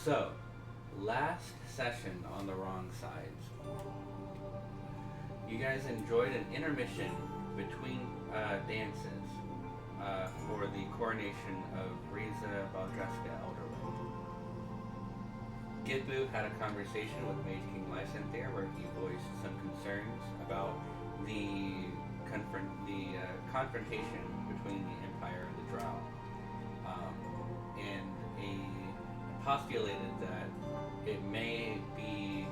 So, last session on the Wrongsides, you guys enjoyed an intermission between dances for the coronation of Riza Baldreska Elderwood. Gippu had a conversation with Mage King Lysanthir where he voiced some concerns about the confrontation between the Empire and the Drow, and postulated that it may be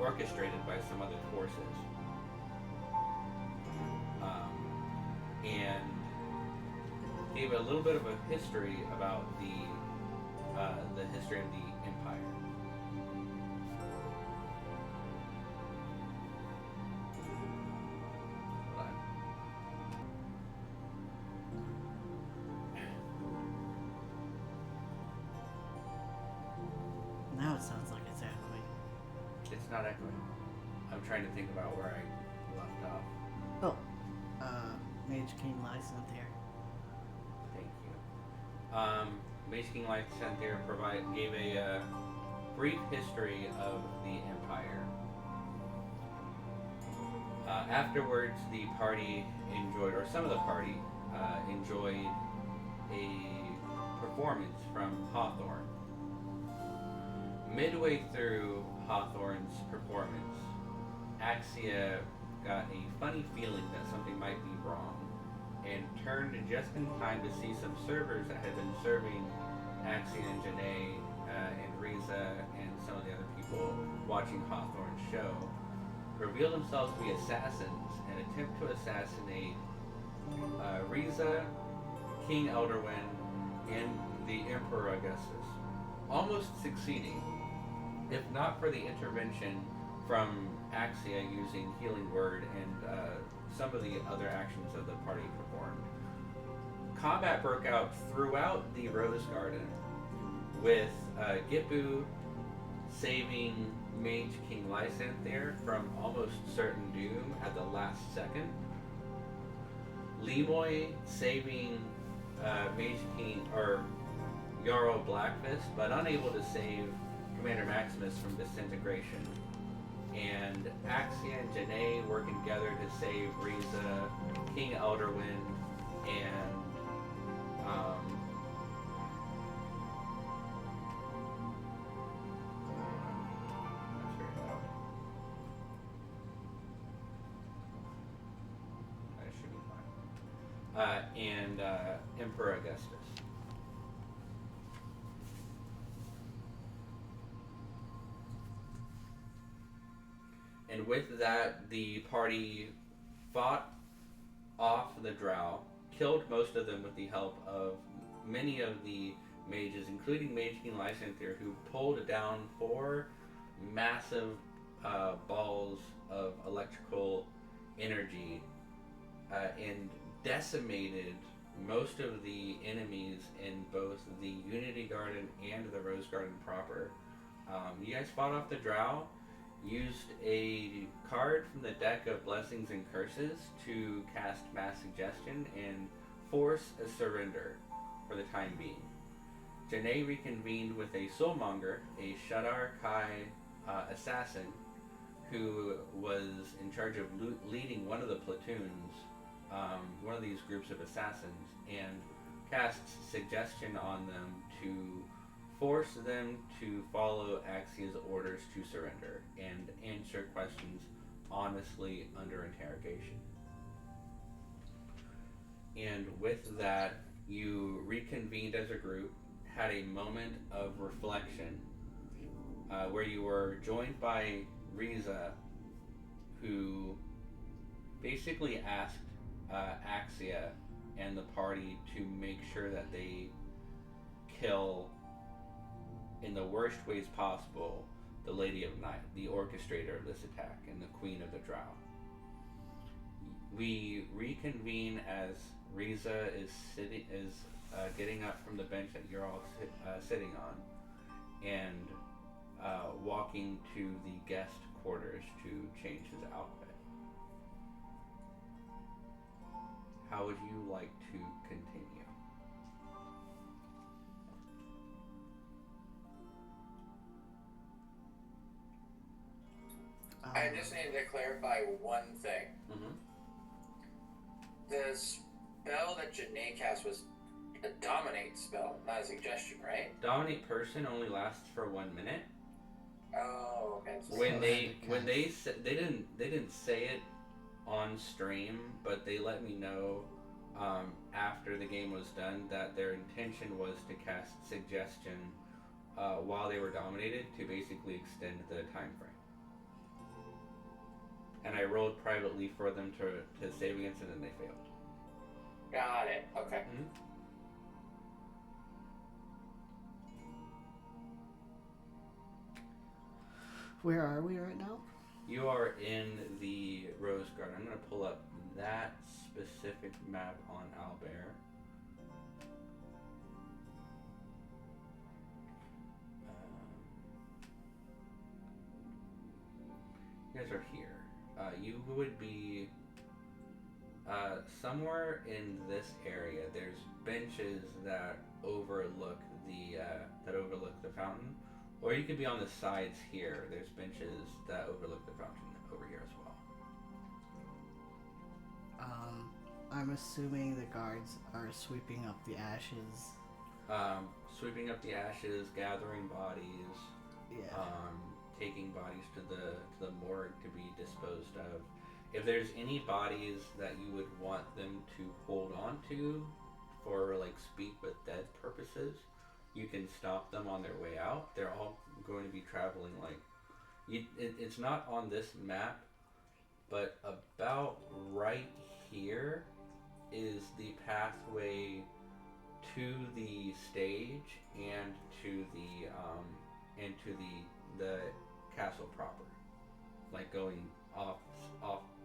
orchestrated by some other forces, and gave a little bit of a history about the history of the Empire. Now it sounds like it's echoing. It's not echoing. I'm trying to think about where I left off. Oh, Mage King Lysanthir. Thank you. Mage King Lysanthir gave a brief history of the Empire. Afterwards, the party enjoyed, or some of the party enjoyed, a performance from Hawthorne. Midway through Hawthorne's performance, Axia got a funny feeling that something might be wrong, and turned just in time to see some servers that had been serving Axia and Janae and Riza and some of the other people watching Hawthorne's show reveal themselves to be assassins and attempt to assassinate Riza, King Elderwin, and the Emperor Augustus, almost succeeding, if not for the intervention from Axia using Healing Word and some of the other actions that the party performed. Combat broke out throughout the Rose Garden, with Gippu saving Mage King Lysanthir from almost certain doom at the last second. LIMOY saving Mage King, or Jarl Blackfist, but unable to save Commander Maximus from disintegration. And Axia and Janae working together to save Riza, King Elderwin, and and Emperor Augustus. And with that, the party fought off the Drow, killed most of them with the help of many of the mages, including Mage King Lysanthir, who pulled down 4 massive balls of electrical energy and decimated most of the enemies in both the Unity Garden and the Rose Garden proper. You guys fought off the Drow, used a card from the deck of Blessings and Curses to cast Mass Suggestion and force a surrender for the time being. Janae reconvened with a Soulmonger, a Shadar Kai assassin, who was in charge of leading one of the platoons, one of these groups of assassins, and casts Suggestion on them to force them to follow Axia's orders to surrender and answer questions honestly under interrogation. And with that, you reconvened as a group, had a moment of reflection, where you were joined by Riza, who basically asked Axia and the party to make sure that they kill, in the worst ways possible, the Lady of Night, the orchestrator of this attack, and the Queen of the Drow. We reconvene as Riza is getting up from the bench that you're all sitting on, and walking to the guest quarters to change his outfit. How would you like to continue? just need to clarify one thing. Mm-hmm. The spell that Janae cast was a dominate spell, not a suggestion, right? Dominate person only lasts for 1 minute. Oh, okay. So When they didn't say it on stream, but they let me know after the game was done that their intention was to cast suggestion while they were dominated to basically extend the time frame. And I rolled privately for them to save against it, and they failed. Got it. Okay. Mm-hmm. Where are we right now? You are in the Rose Garden. I'm going to pull up that specific map on Owlbear. You guys are here. You would be somewhere in this area. There's benches that overlook the fountain. Or you could be on the sides here. There's benches that overlook the fountain over here as well. I'm assuming the guards are sweeping up the ashes. Sweeping up the ashes, gathering bodies, Yeah. taking bodies to the morgue to be disposed of. If there's any bodies that you would want them to hold on to for like speak with dead purposes, you can stop them on their way out. They're all going to be traveling it's not on this map, but about right here is the pathway to the stage and to the castle proper, like going off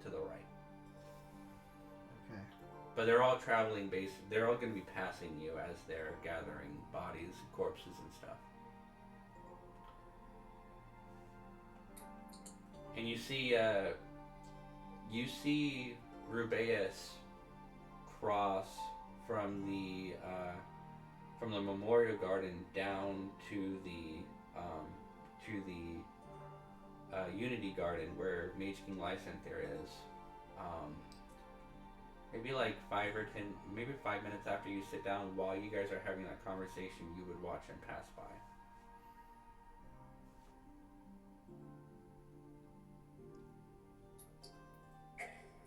to the right. Okay. But they're all traveling they're all going to be passing you as they're gathering bodies, corpses, and stuff. And you see Rubeus cross from the Memorial Garden down to the Unity Garden where Mage King Lysanthir is. Maybe like 5 minutes after you sit down, while you guys are having that conversation, you would watch him pass by.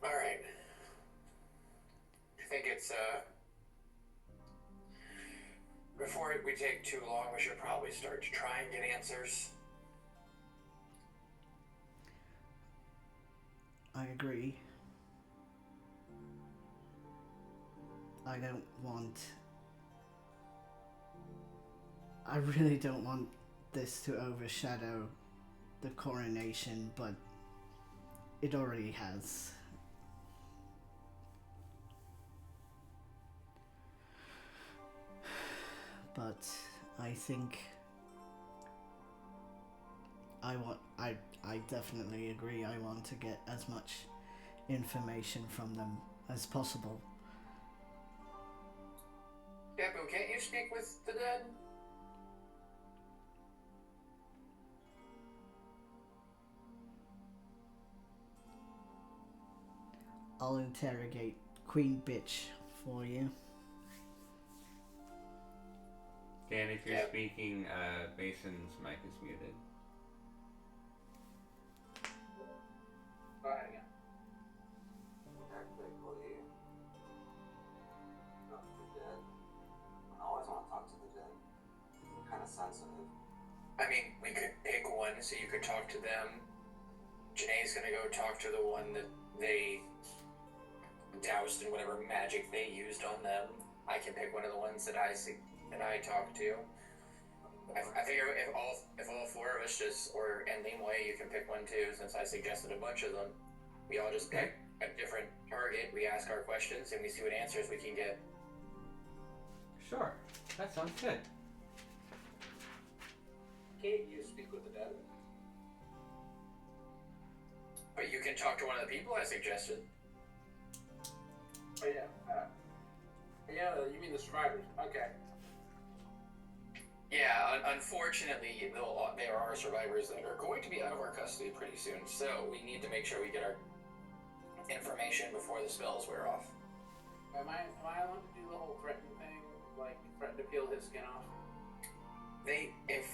Alright. I think it's, before we take too long, we should probably start to try and get answers. I agree. I really don't want this to overshadow the coronation, but it already has. But I think I definitely agree. I want to get as much information from them as possible. Gippu, can't you speak with the dead? I'll interrogate Queen Bitch for you. Dan, if you're speaking, Mason's mic is muted. Go ahead again. Technically, not the dead. I always want to talk to the dead. Kind of sensitive. I mean, we could pick one so you could talk to them. Janae's gonna go talk to the one that they doused in whatever magic they used on them. I can pick one of the ones that I talk to. I figure if all four of us and LIMOY, you can pick one too, since I suggested a bunch of them. We all just pick a different target, we ask our questions, and we see what answers we can get. Sure, that sounds good. Can't you speak with the dead? But you can talk to one of the people I suggested. Oh yeah. Yeah, you mean the survivors. Okay. Yeah, unfortunately, there are survivors that are going to be out of our custody pretty soon, so we need to make sure we get our information before the spells wear off. Am I allowed to do the whole threaten thing? Like, threaten to peel his skin off? If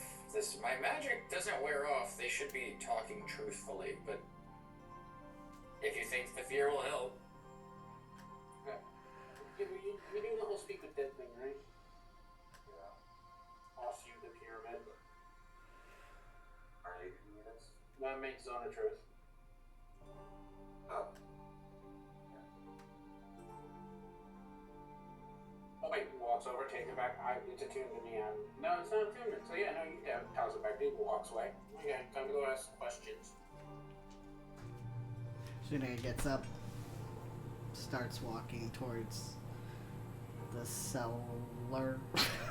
my magic doesn't wear off, they should be talking truthfully, but if you think the fear will help. Okay. We do the whole speak with dead thing, right? Yeah. Off you the pyramid. Are you doing this? That makes Zone of Truth. Oh. Oh wait, walks over, takes it back. It's attuned to me. No, it's not attunement. So yeah, no, you can toss it back. Dude walks away. Okay, time to go ask questions. Shanae gets up, starts walking towards the cellar.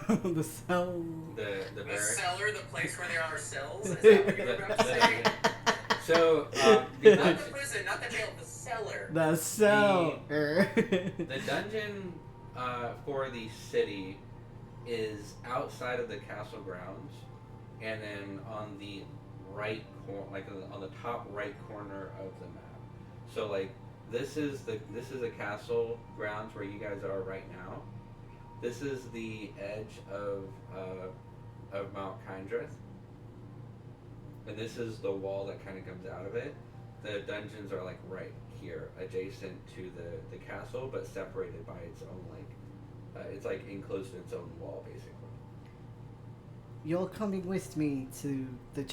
the cell. The The barracks. cellar, the place where there are cells? Is that what you were about to say? So, Not the the dungeon, prison, not the jail, the cellar. The cellar. the dungeon for the city is outside of the castle grounds, and then on the right on the top right corner of the map. So like this is a castle grounds where you guys are right now. This is the edge of Mount Kindreth, and this is the wall that kind of comes out of it. The dungeons are like right here, adjacent to the castle, but separated by its own it's like enclosed in its own wall, basically. You're coming with me to the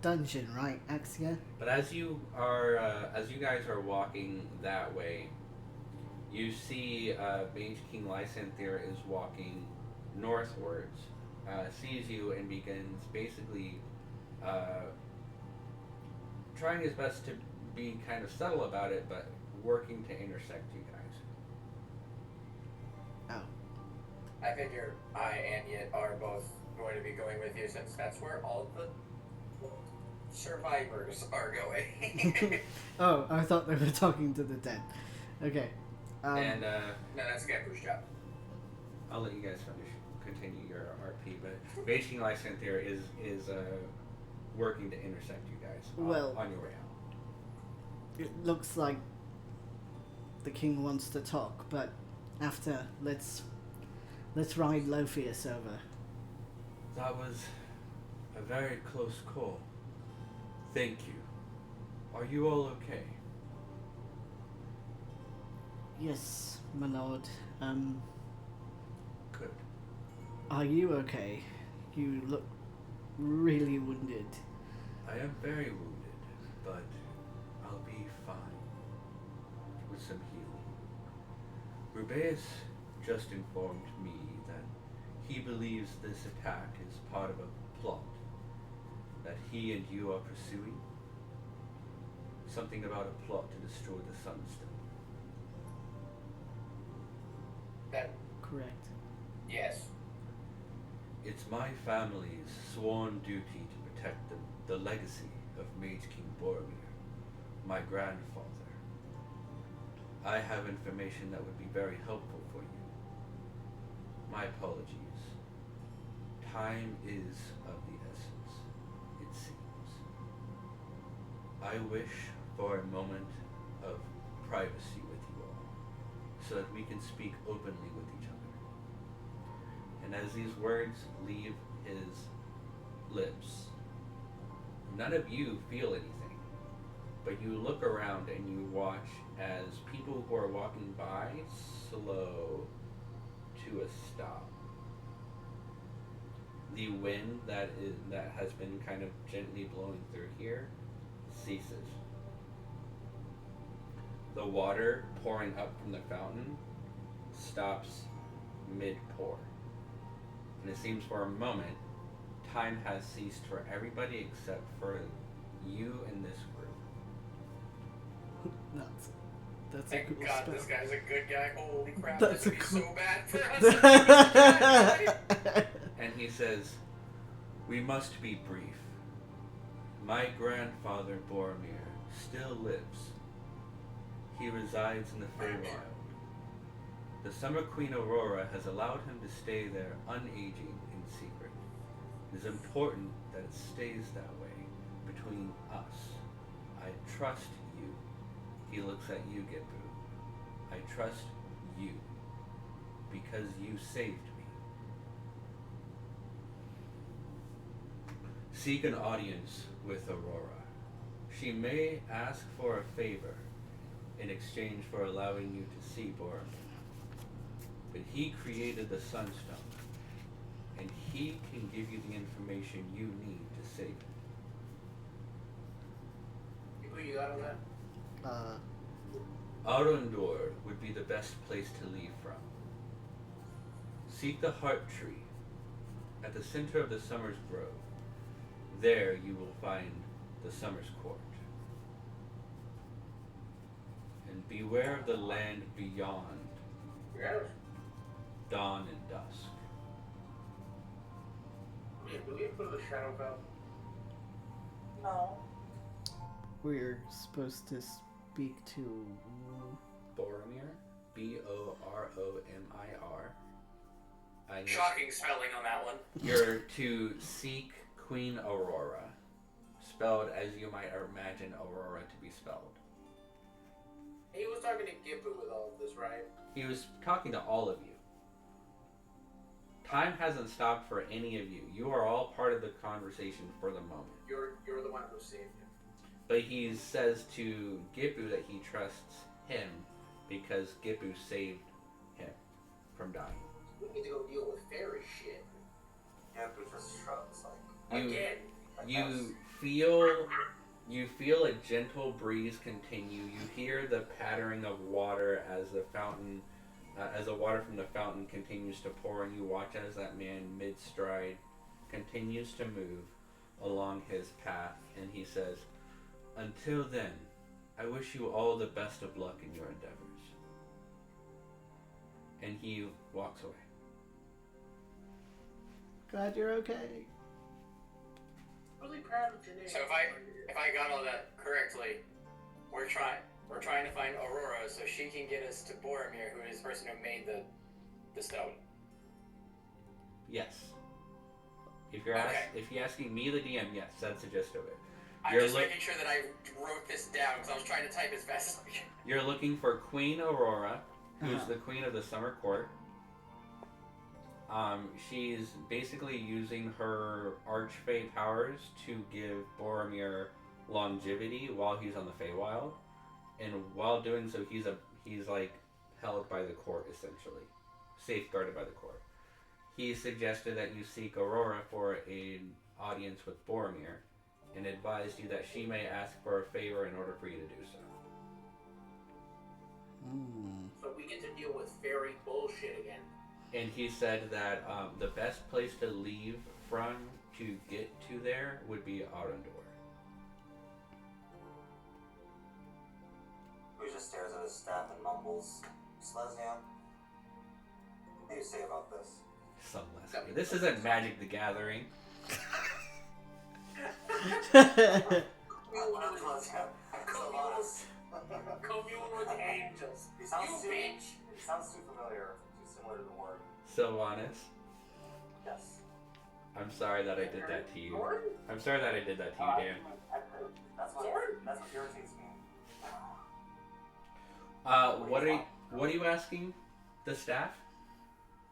dungeon, right, Axia? But as you guys are walking that way, you see Mage King Lysanther is walking northwards, sees you and begins basically trying his best to be kind of subtle about it, but working to intersect you guys. Oh. I figure I and Yit are both going to be going with you since that's where all the survivors are going. Oh, I thought they were talking to the dead. Okay. And No, that's Gippu's job. I'll let you guys continue your RP, but Mage King Lysanther is working to intersect you guys on your way out. It looks like the king wants to talk, but after, let's ride Lophius over. That was a very close call. Thank you. Are you all okay? Yes, my lord. Good. Are you okay? You look really wounded. I am very wounded, but I'll be fine with some healing. Rubeus just informed me that he believes this attack is part of a plot that he and you are pursuing. Something about a plot to destroy the Sunstone. That, Correct. yes. It's my family's sworn duty to protect the legacy of Mage King Boromir, my grandfather. I have information that would be very helpful for you. My apologies. Time is of the essence, it seems. I wish for a moment of privacy with you all, so that we can speak openly with each other. And as these words leave his lips, none of you feel anything, but you look around and you watch as people who are walking by slow to a stop. The wind that has been kind of gently blowing through here ceases. The water pouring up from the fountain stops mid-pour. And it seems for a moment, time has ceased for everybody except for you and this group. That's a Thank cool God spell. this guy's a good guy. Holy crap, That's this would a be cool- so bad for us. And he says, "We must be brief. My grandfather Boromir still lives. He resides in the Feywild. The Summer Queen Aurora has allowed him to stay there unaging in secret. It is important that it stays that way between us. I trust you. He looks at you, Gippu. I trust you because you saved me. Seek an audience with Aurora. She may ask for a favor in exchange for allowing you to see Boromir. But he created the Sunstone, and he can give you the information you need to save it. Who you got on that? Arundor would be the best place to leave from. Seek the Heart Tree at the center of the Summer's Grove. There you will find the Summer's Court. And beware of the land beyond Yes. dawn and dusk. Yeah, do we go to the Shadowfell? No. We're supposed to speak to. Boromir, Boromir. Shocking spelling on that one. You're to seek Queen Aurora, spelled as you might imagine Aurora to be spelled. He was talking to Gippu with all of this, right? He was talking to all of you. Time hasn't stopped for any of you. You are all part of the conversation for the moment. You're the one who saved him. But he says to Gippu that he trusts him because Gippu saved him from dying. We need to go deal with fairy shit. Yeah, but just shrugs like. Again. You feel a gentle breeze continue. You hear the pattering of water as the fountain, as the water from the fountain continues to pour, and you watch as that man mid-stride continues to move along his path, and he says, "Until then, I wish you all the best of luck in your endeavors." And he walks away. Glad you're okay. Really proud of Janae. So if I got all that correctly, we're trying to find Aurora so she can get us to Boromir, who is the person who made the stone. Yes. If you're Okay. if you're asking me, the DM, yes, that's the gist of it. I'm You're just look- making sure that I wrote this down because I was trying to type as fast as I could. You're looking for Queen Aurora, who's Uh-huh. the queen of the Summer Court. She's basically using her Archfey powers to give Boromir longevity while he's on the Feywild, and while doing so, he's like held by the court, essentially, safeguarded by the court. He suggested that you seek Aurora for an audience with Boromir, and advised you that she may ask for a favor in order for you to do so. So we get to deal with fairy bullshit again. And he said that the best place to leave from to get to there would be Arundor. He just stares at his staff and mumbles. Sleznian, what do you say about this? Some less. This isn't Magic the Gathering. Commune with angels. He sounds You too, bitch! he sounds too familiar, too similar to the word. Sylvanas, Yes. I'm sorry that I did that to you. Lord? I'm sorry that I did that to you, Dan. That's what irritates me. What are you asking the staff?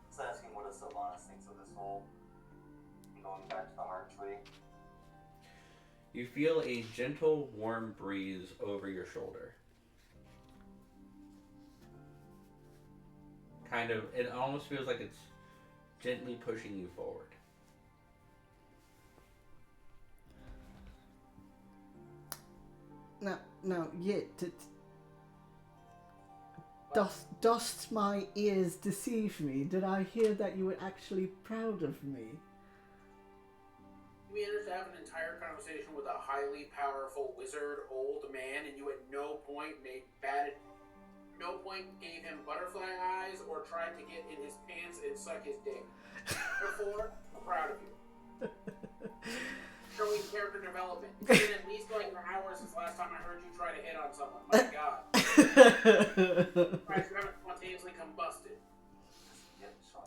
Just asking what does Sylvanas thinks of this whole going back to the heart tree. You feel a gentle, warm breeze over your shoulder. Kind of, it almost feels like it's gently pushing you forward. Now, dost my ears deceive me? Did I hear that you were actually proud of me? We managed to have an entire conversation with a highly powerful wizard old man, and you at no point gave him butterfly eyes or tried to get in his pants and suck his dick. Therefore, I'm proud of you. Showing character development. It's been at least like an hour since last time I heard you try to hit on someone. My God. Surprised you haven't spontaneously combusted.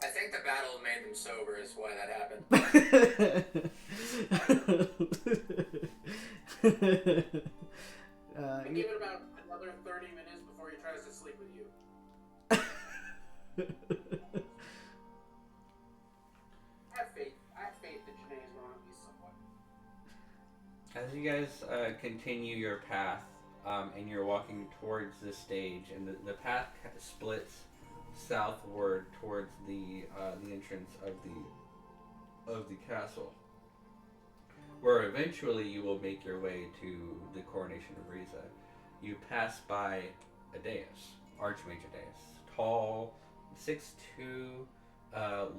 I think the battle made the and sober is why that happened. Give it about another 30 minutes before he tries to sleep with you. I have faith that Janae is wrong at least somewhat. As you guys continue your path, and you're walking towards the stage, and the path splits southward towards the entrance of the castle, where eventually you will make your way to the coronation of Riza. You pass by a dais, Archmage Dais, tall, 6'2",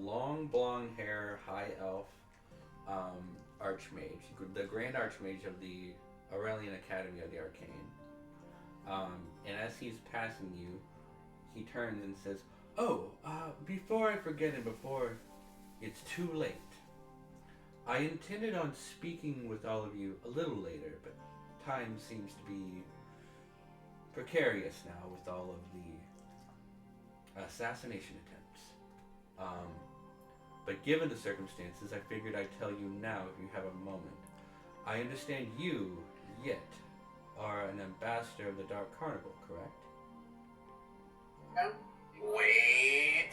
long blonde hair, high elf, Archmage, the Grand Archmage of the Aurelian Academy of the Arcane. And as he's passing you, he turns and says, before I forget and before it's too late, I intended on speaking with all of you a little later, but time seems to be precarious now with all of the assassination attempts. But given the circumstances, I figured I'd tell you now if you have a moment. I understand you, yet, are an ambassador of the Dark Carnival, correct? Wait.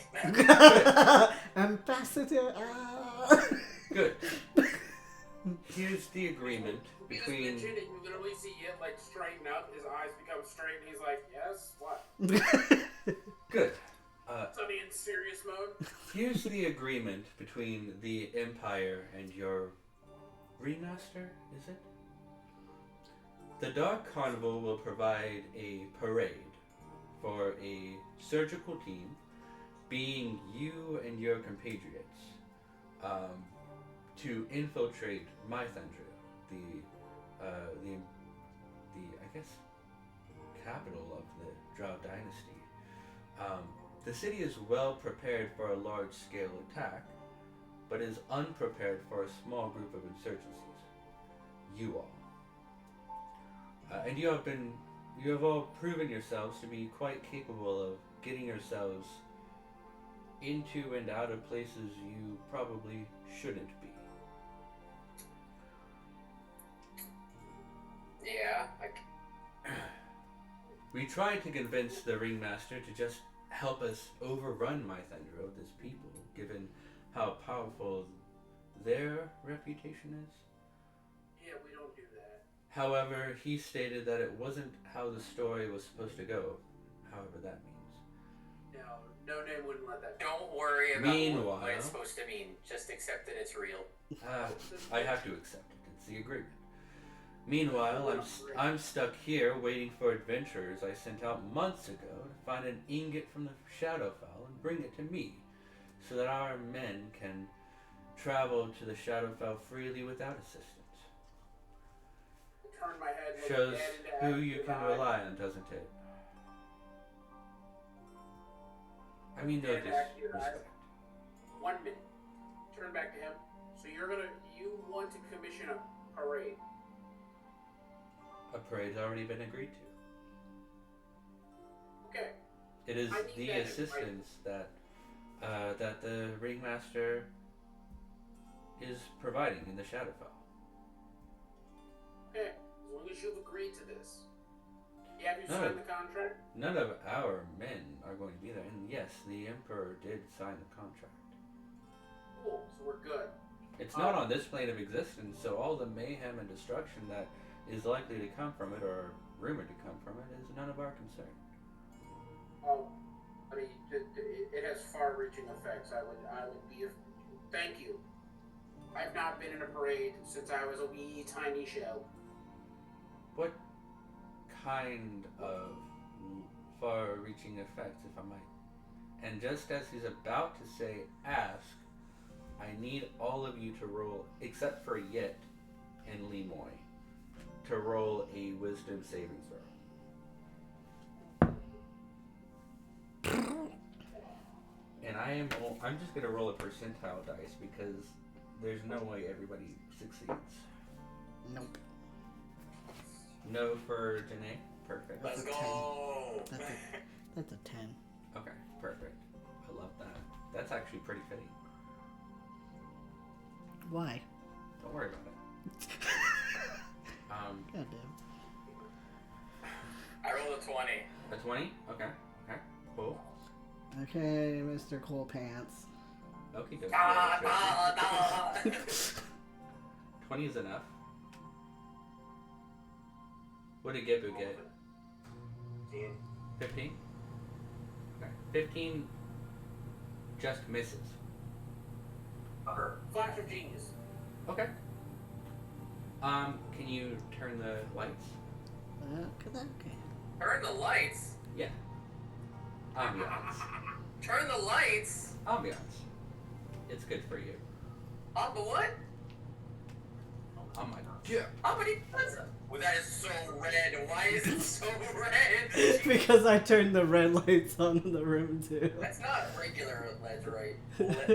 Ambassador. Good. Here's the agreement We just between... mentioned it, you literally see it like straighten up, his eyes become straight, and he's like, yes, what? Good. Sunny in serious mode. Here's the agreement between the Empire and your Ringmaster, is it? The Dark Carnival will provide a parade for a surgical team, being you and your compatriots, to infiltrate Mythendra, the I guess capital of the Drow dynasty. The city is well prepared for a large-scale attack, but is unprepared for a small group of insurgencies. You all. And you have all proven yourselves to be quite capable of getting yourselves into and out of places you probably shouldn't be. Yeah, We tried to convince the Ringmaster to just help us overrun Mythendra with his people, given how powerful their reputation is. Yeah, we don't do that. However, he stated that it wasn't how the story was supposed to go, however that means. No name wouldn't let that go. don't worry about Meanwhile- what it's supposed to mean. Just accept that it's real. I have to accept it. It's the agreement. Meanwhile, I'm stuck here waiting for adventurers I sent out months ago to find an ingot from the Shadowfell and bring it to me, so that our men can travel to the Shadowfell freely without assistance. Turn my head. look Shows dead into who you Ax's can eye. rely on, doesn't it? I mean, no Dead into Ax's disrespect. 1 minute. Turn back to him. So you want to commission a parade. A parade's already been agreed to. Okay. It is I need the that assistance that the Ringmaster is providing in the Shadowfell. Okay. As long as you've agreed to this. Yeah, have you No. signed the contract? None of our men are going to be there, and yes, the Emperor did sign the contract. Cool. So we're good. It's not on this plane of existence, so all the mayhem and destruction that is likely to come from it, or rumored to come from it, is none of our concern. I mean, it has far-reaching effects. I would be. Thank you. I've not been in a parade since I was a wee tiny shell. What kind of far-reaching effects, if I might? And just as he's about to say ask, I need all of you to roll, except for Yet and LIMOY, to roll a wisdom saving throw. And I'm just gonna roll a percentile dice because there's no way everybody succeeds. Nope. No for Janae? Perfect. Let's That's a go. That's a 10. Okay, perfect. I love that. That's actually pretty fitting. Why? Don't worry about it. Goddamn. I rolled a 20. A 20? Okay. Okay. Cool. Okay, Mr. Cool Pants. Okay, good. Ah, ah, ah. 20 is enough. What did Gippu get? 15? Okay. 15 just misses. Flash of genius. Okay. Can you turn the lights? Okay. Turn the lights? Yeah. Ambiance. Turn the lights? Ambiance. It's good for you. On the what? Oh my god. How many buttons? Well, that is so red. Why is it so red? Because I turned the red lights on in the room too. That's not regular lead,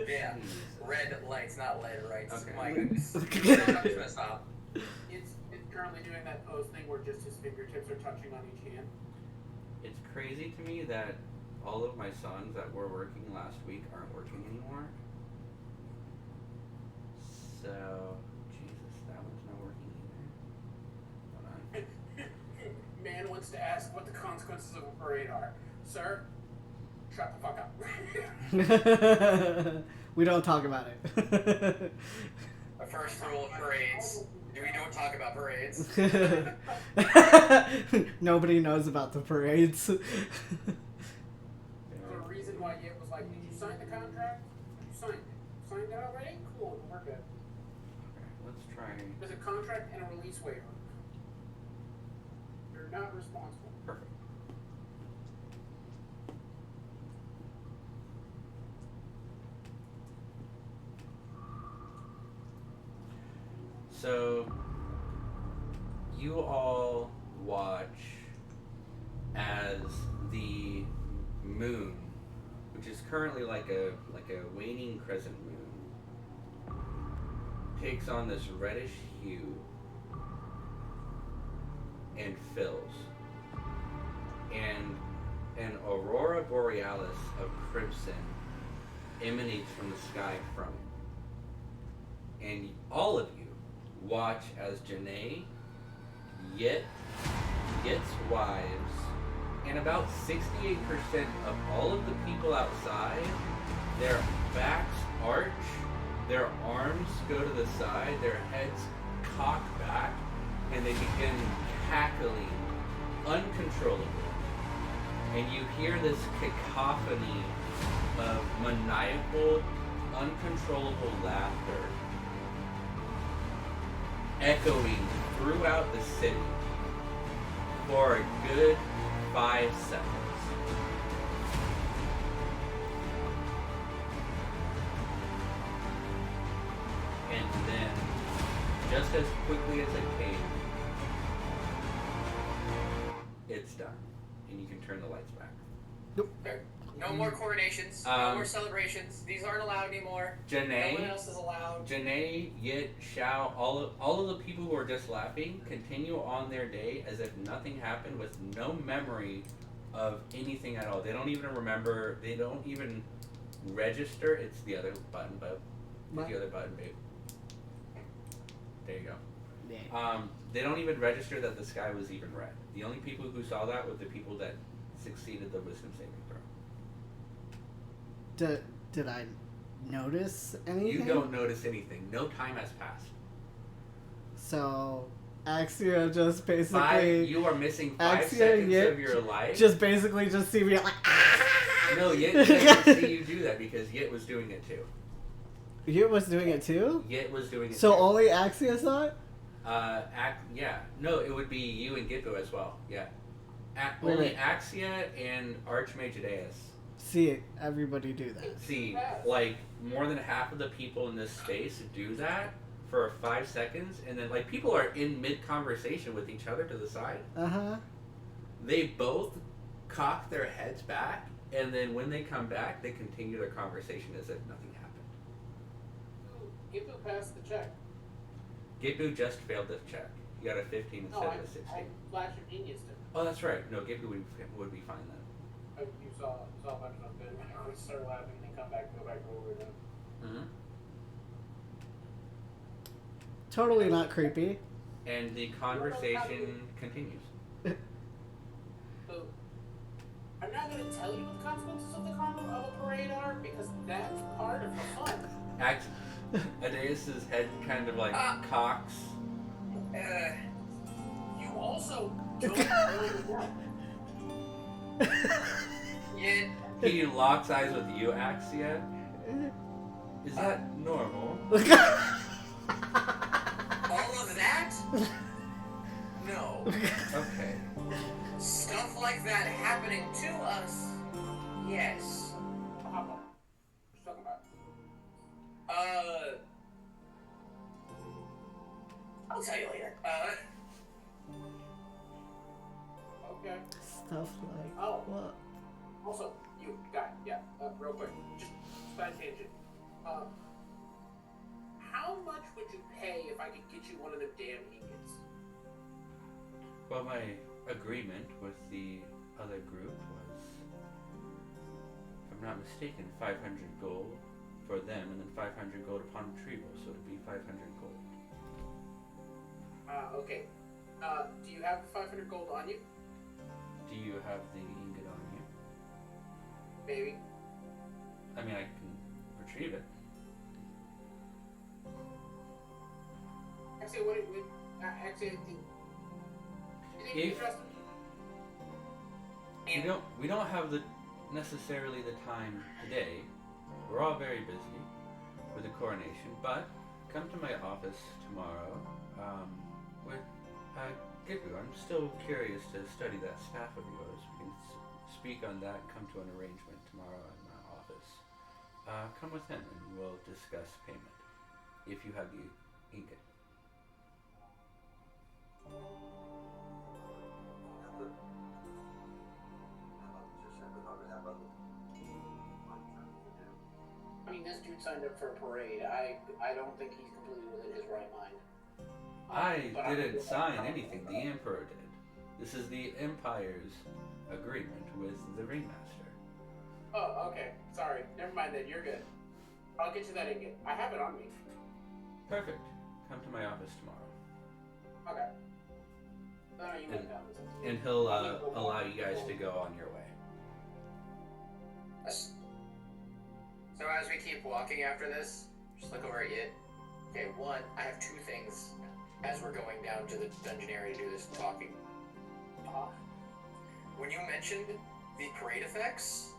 yeah. Red lights, not lead rights. Okay. My goodness. I'm just gonna stop. It's currently doing that pose thing where just his fingertips are touching on each hand. It's crazy to me that all of my sons that were working last week aren't working anymore. So, Jesus, that one's not working either. Hold on. Man wants to ask what the consequences of a parade are. Sir, shut the fuck up. We don't talk about it. The first rule of parades. We don't talk about parades. Nobody knows about the parades. There's a reason why Yip was like, did you sign the contract? You signed it. Signed it already? Cool, we're good. Okay, let's try. There's a contract and a release waiver. You're not responsible. Perfect. So, you all watch as the moon, which is currently like a waning crescent moon, takes on this reddish hue and fills, and an aurora borealis of crimson emanates from the sky from it, and all of you watch as Janae, Yit's wives, and about 68% of all of the people outside, their backs arch, their arms go to the side, their heads cock back, and they begin cackling uncontrollably. And you hear this cacophony of maniacal, uncontrollable laughter echoing throughout the city for a good 5 seconds. And then, just as quickly as it came, it's done. And you can turn the lights back. No more coronations. No more celebrations. These aren't allowed anymore. Janae, no one else is allowed. Janae, Yit, Xiao, all of the people who are just laughing continue on their day as if nothing happened, with no memory of anything at all. They don't even remember. They don't even register. It's the other button, babe. It's the other button, babe. There you go. Yeah. They don't even register that the sky was even red. The only people who saw that were the people that succeeded the wisdom saving throw. Did I notice anything? You don't notice anything. No time has passed. So, Axia just basically... You are missing 5 Axia, seconds of your life. Just basically just see me like... No, Yit didn't see you do that because Yit was doing it too. Yit was doing it too? Yit was doing it so too. Only Axia saw it? Yeah. No, it would be you and Gippu as well. Yeah. Wait, Only wait. Axia and Archmage Adeus. See it. Everybody do that. See, like, more than half of the people in this space do that for 5 seconds, and then, like, people are in mid-conversation with each other to the side. Uh-huh. They both cock their heads back, and then when they come back, they continue their conversation as if nothing happened. Gippu passed the check. Gippu just failed this check. He got a 15 No, instead of a 16. I Flash of Genius did. Oh, that's right. No, Gippu would be fine then. You saw a bunch of them. I would start laughing and then come back, go back to what we were doing. Mm-hmm. Totally not creepy. And the conversation continues. So, I'm not going to tell you what the consequences of the carnival of a parade are, because that's part of the fun. Adeus's head kind of like cocks. You also don't know. Yeah. He locks eyes with you, Axia. Is that normal? All of that? No. Okay. Stuff like that happening to us? Yes. What are you talking about? I'll tell you later. Okay. Stuff like Oh. what? Also, you guy, real quick, just side tangent. How much would you pay if I could get you one of them damn ingots? Well, my agreement with the other group was, if I'm not mistaken, 500 gold for them, and then 500 gold upon retrieval, so it'd be 500 gold. Okay. Do you have the 500 gold on you? Do you have the ingot on you? Maybe. I mean, I can retrieve it. Actually, actually, you think you If- can trust him? We don't have necessarily the time today. We're all very busy with the coronation, but come to my office tomorrow with Gippu. I'm still curious to study that staff of yours. We can speak on that, come to an arrangement tomorrow in my office. Come with him and we'll discuss payment, if you have the ingot. I mean, this dude signed up for a parade. I don't think he's completely within his right mind. I didn't sign anything. The Emperor did. This is the Empire's agreement with the Ringmaster. Oh, okay. Sorry. Never mind then. You're good. I'll get you that ingot. I have it on me. Perfect. Come to my office tomorrow. Okay. No, you went down. And he'll allow you guys to go on your way. So as we keep walking after this, just look over at you. Okay, one, I have two things as we're going down to the dungeon area to do this talking. When you mentioned the parade effects,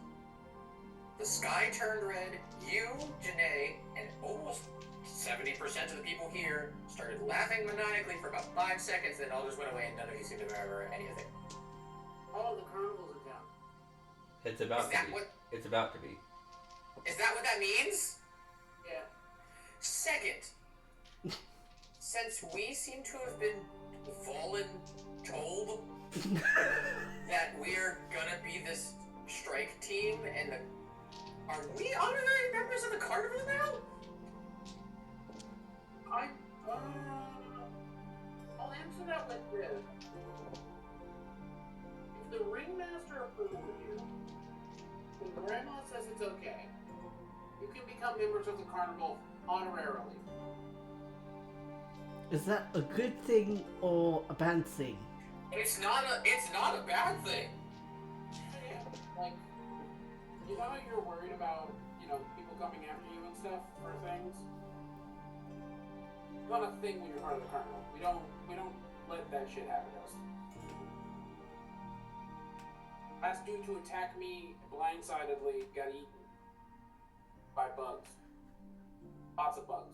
the sky turned red, you, Janae, and almost 70% of the people here started laughing maniacally for about 5 seconds, then all just went away and none of you seemed to remember any of it. Oh, the carnival's in town. It's about Is to that be. what- It's about to be. Is that what that means? Yeah. Second, since we seem to have been told that we're gonna be this strike team, and are we honorary members of the carnival now? I'll answer that with this. If the ringmaster approves of you, and Grandma says it's okay, you can become members of the carnival honorarily. Is that a good thing or a bad thing? It's not a bad thing. Yeah, like, you know how you're worried about, people coming after you and stuff for things? It's not a thing when you're part of the carnival. We don't let that shit happen to us. Last dude to attack me blindsidedly got eaten by bugs. Lots of bugs.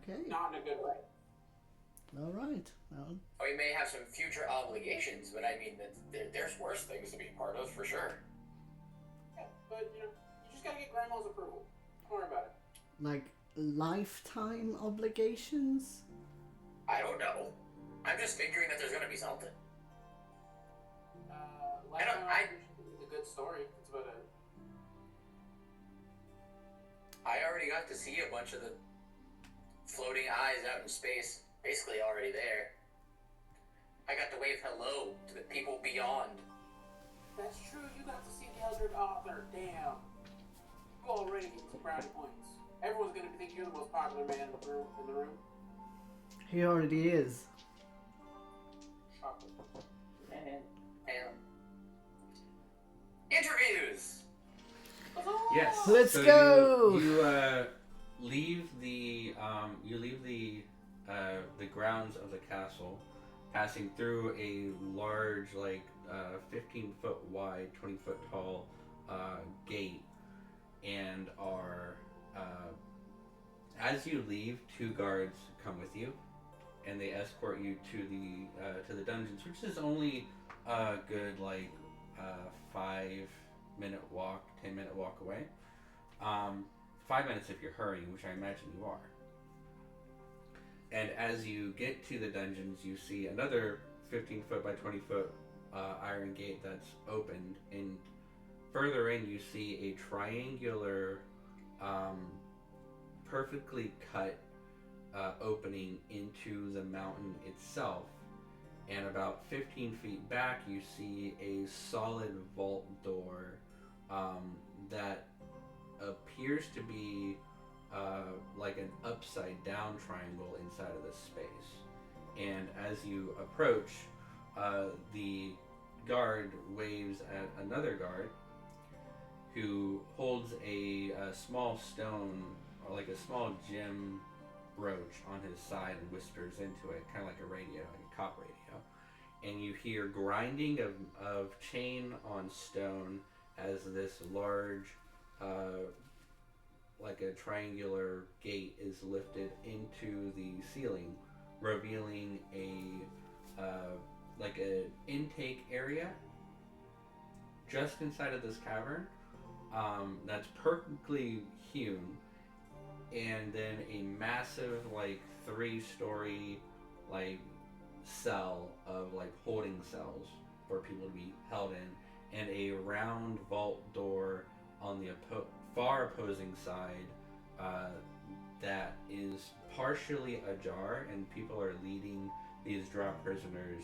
Okay. Not in a good way. All right. Well, We may have some future obligations, but I mean, there's worse things to be part of, for sure. Yeah, but you just gotta get Grandma's approval. Don't worry about it. like lifetime obligations? I don't know. I'm just figuring that there's gonna be something. It's a good story. It's about it. I already got to see a bunch of the floating eyes out in space, basically already there. I got to wave hello to the people beyond. That's true. You got to see the Eldritch Author. Damn. You already get some brownie points. Everyone's gonna think you're the most popular man in the room. He already is. Chocolate. And interviews. Yes. Let's so go! You leave the grounds of the castle, passing through a large, 15-foot wide, 20-foot tall gate, and are as you leave, 2 guards come with you, and they escort you to the dungeons, which is only a good 5-minute walk, 10-minute walk away. 5 minutes if you're hurrying, which I imagine you are. And as you get to the dungeons, you see another 15-foot by 20-foot iron gate that's opened, and further in you see a triangular, perfectly cut opening into the mountain itself. And about 15 feet back, you see a solid vault door that appears to be like an upside down triangle inside of this space. And as you approach, the guard waves at another guard who holds a small stone, or like a small gem brooch on his side, and whispers into it, kind of like a radio, like a cop radio. And you hear grinding of chain on stone as this large, like a triangular gate is lifted into the ceiling, revealing like an intake area just inside of this cavern that's perfectly hewn, and then a massive 3-story cell of holding cells for people to be held in, and a round vault door on the far opposing side that is partially ajar, and people are leading these drop prisoners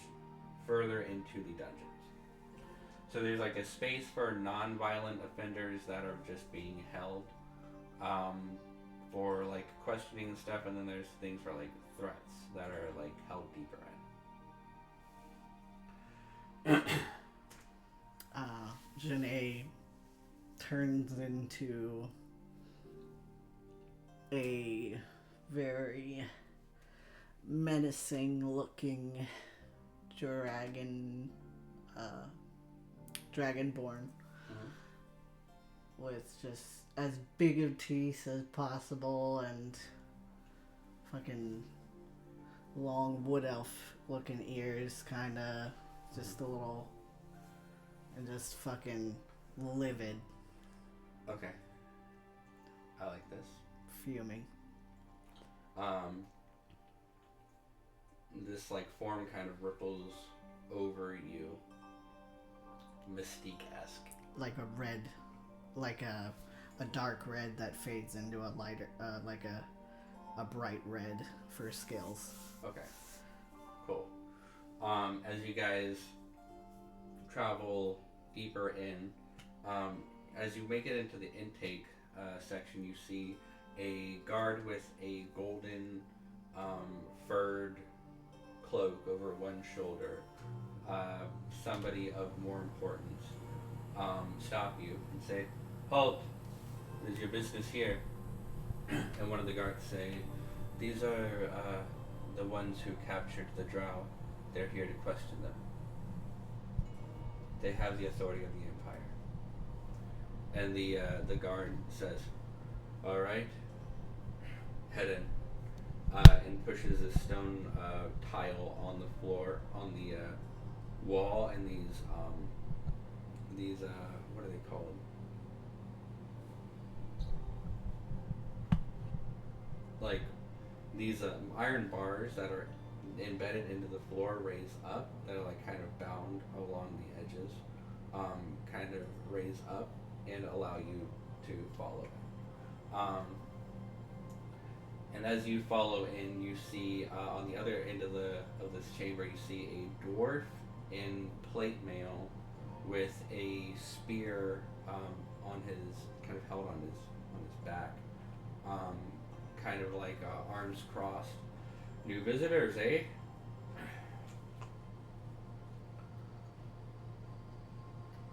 further into the dungeons. So there's a space for non-violent offenders that are just being held for questioning and stuff, and then there's things for threats that are held deeper in. Janae turns into a very menacing looking dragonborn with just as big of teeth as possible and fucking long wood elf looking ears, kinda just a little, and just fucking livid. Okay. I like this. Fuming. This form kind of ripples over you, Mystique-esque. Like a red, like a dark red that fades into a lighter, like a bright red for scales. Okay, cool. As you guys travel deeper in, as you make it into the intake section, you see a guard with a golden furred cloak over one shoulder, somebody of more importance, stop you and say, "Halt! Is your business here?" And one of the guards say, "These are the ones who captured the drow. They're here to question them. They have the authority of the Empire." And the guard says, "All right, head in," and pushes a stone tile on the floor, on the wall, and these what are they called? These iron bars that are embedded into the floor raise up, that are kind of bound along the edges, kind of raise up and allow you to follow. And as you follow in, you see on the other end of this chamber, you see a dwarf in plate mail with a spear on his, kind of held on his back, kind of like arms crossed. New visitors, eh?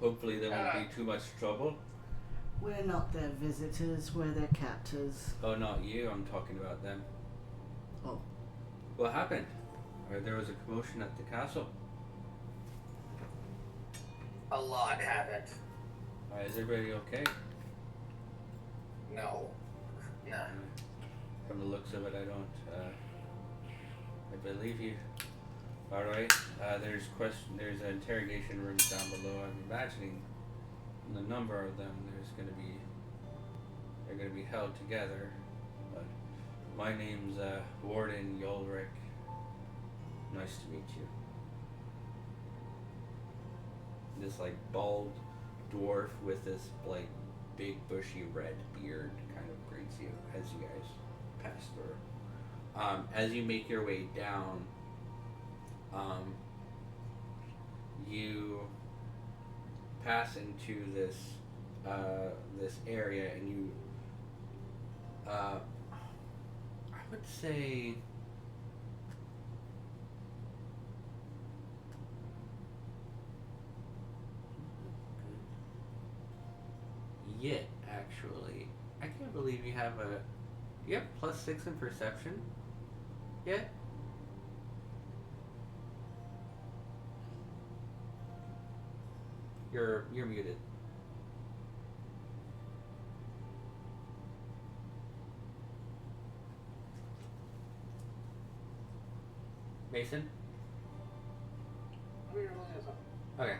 Hopefully there won't be too much trouble. We're not their visitors, we're their captors. Oh, not you, I'm talking about them. Oh. What happened? Or there was a commotion at the castle. A lot happened. Is everybody okay? No. Nah. From the looks of it, I don't, I believe you. Alright, there's interrogation rooms down below. I'm imagining the number of them, they're gonna be held together. But my name's, Warden Yulric. Nice to meet you. This, like, bald dwarf with this, like, big bushy red beard kind of greets you as you guys pass through. As you make your way down, you pass into this area, and you I would say actually. I can't believe you have you have +6 in perception? Yet? You're muted. Mason? Okay.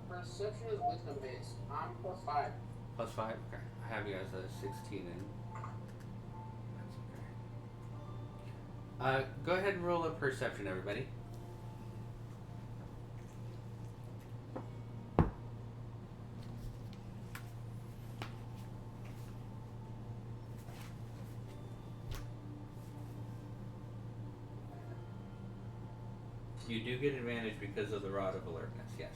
Perception is wisdom based. I'm +5. +5? Okay. I have you as a 16 in. That's okay. Go ahead and roll a perception, everybody. You do get advantage because of the Rod of Alertness, yes.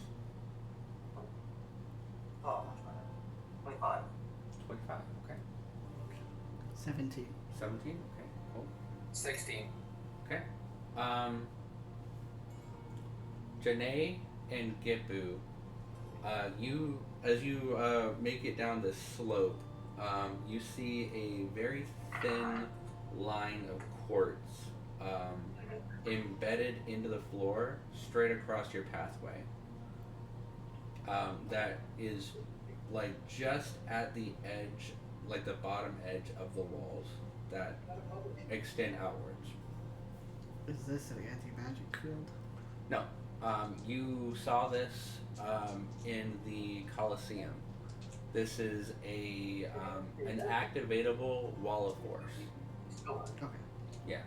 Oh, much better. 25. 25, okay. 17. 17, okay, cool. 16. Okay. Janae and Gippu, as you make it down this slope, you see a very thin line of quartz embedded into the floor straight across your pathway. That is like just at the edge, like the bottom edge of the walls that extend outwards. Is this an anti-magic field? No. You saw this in the Colosseum. This is an activatable wall of force. Okay. Yeah.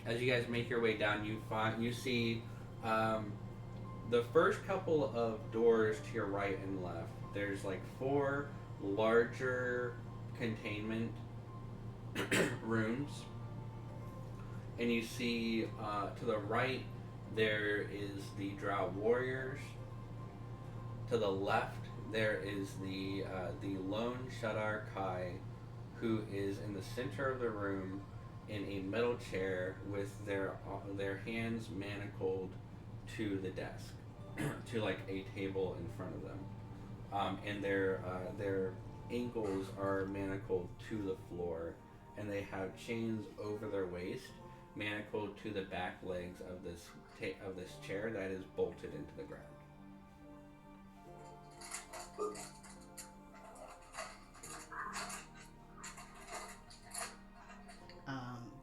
As you guys make your way down, you see the first couple of doors to your right and left. There's like 4 larger containment rooms, and you see to the right there is the Drow warriors. To the left there is the lone Shadar Kai, who is in the center of the room in a metal chair with their hands manacled to the desk, to like a table in front of them, and their ankles are manacled to the floor, and they have chains over their waist, manacled to the back legs of this chair that is bolted into the ground.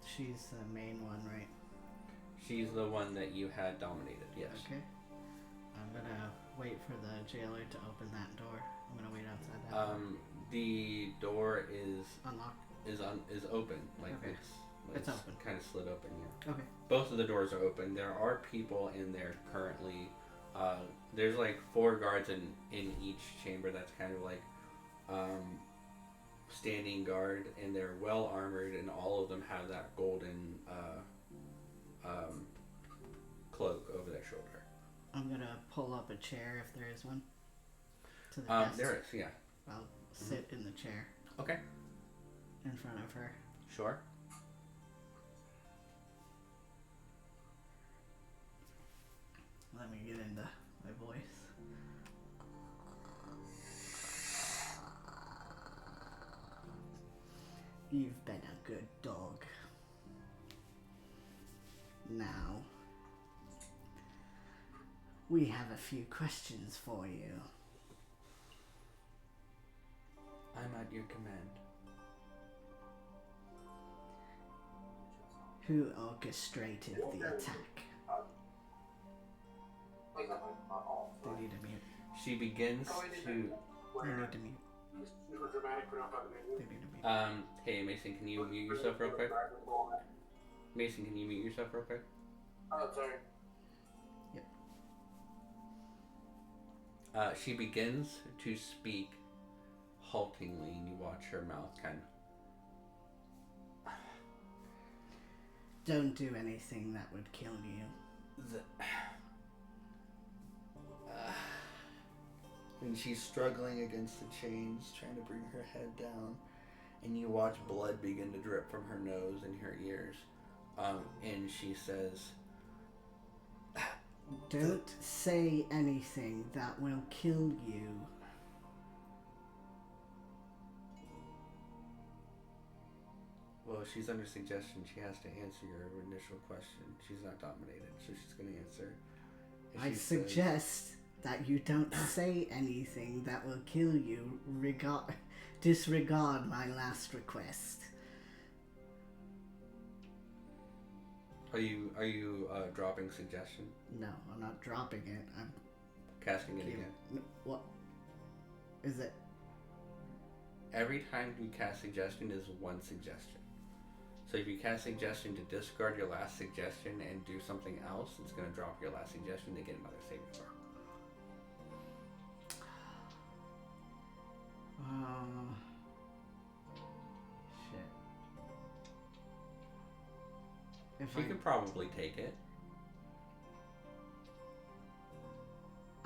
She's the main one, right? She's the one that you had dominated, yes. Okay. I'm gonna wait for the jailer to open that door. I'm gonna wait outside that door. The door is Unlocked? is open. Like Okay. It's open. Kind of slid open, yeah. Okay. Both of the doors are open. There are people in there currently. There's like 4 guards in each chamber. That's kind of like standing guard, and they're well armored, and all of them have that golden cloak over their shoulder. I'm gonna pull up a chair if there is one. To the desk. There is, yeah. I'll sit in the chair Okay. in front of her. Sure. Let me get into my voice. You've been a good dog. Now, we have a few questions for you. I'm at your command. Who orchestrated the attack? They need to mute. She begins to... They need to mute. Super dramatic, put up on the menu. They need to mute. Hey, Mason, can you mute yourself real quick? Mason, can you mute yourself real quick? Oh, sorry. She begins to speak haltingly, and you watch her mouth kind of... Don't do anything that would kill you. And she's struggling against the chains, trying to bring her head down. And you watch blood begin to drip from her nose and her ears. And she says... Don't say anything that will kill you. Well, she's under suggestion. She has to answer your initial question. She's not dominated, so she's going to answer. And I she suggest that you don't say anything that will kill you. Disregard my last request. Are you dropping suggestion? No, I'm not dropping it. I'm Casting it again? What is it? Every time you cast suggestion is one suggestion. So if you cast suggestion to discard your last suggestion and do something else, it's going to drop your last suggestion to get another saving throw. Shit. If She could probably take it.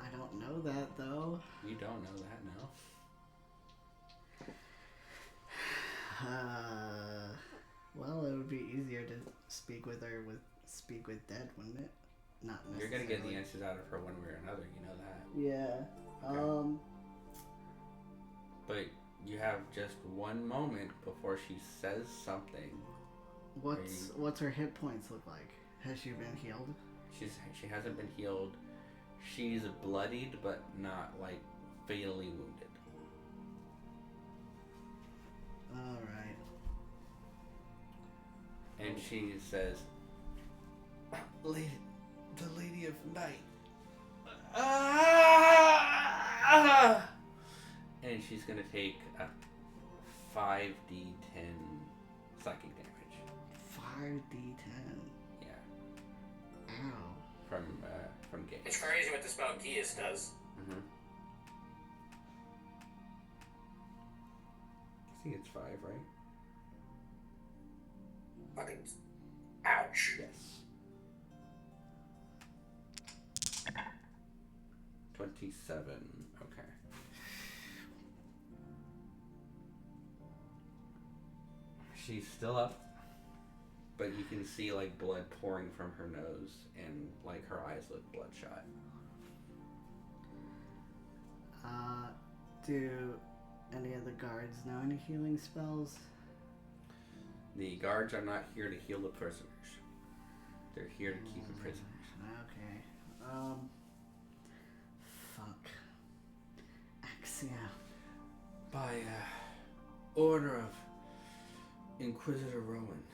I don't know that though. You don't know that now. Well, it would be easier to speak with her speak with dead, wouldn't it? Not necessarily. You're going to get the answers out of her one way or another, you know that. Yeah. Okay. But you have just one moment before she says something. What's her hit points look like? Has she been healed? She hasn't been healed. She's bloodied, but not like fatally wounded. All right. And she says, the Lady of Night. And she's gonna take a 5d10 psychic damage. 5d10. Yeah. Ow. From Gage. It's crazy what the spell Geas does. Mm-hmm. I think it's 5, right? Fucking ouch. Yes. 27. Okay. She's still up, but you can see like blood pouring from her nose and like her eyes look bloodshot. Do any of the guards know any healing spells? The guards are not here to heal the prisoners. They're here to keep the prisoners. Okay. Fuck. Axia. By order of Inquisitor Rowan.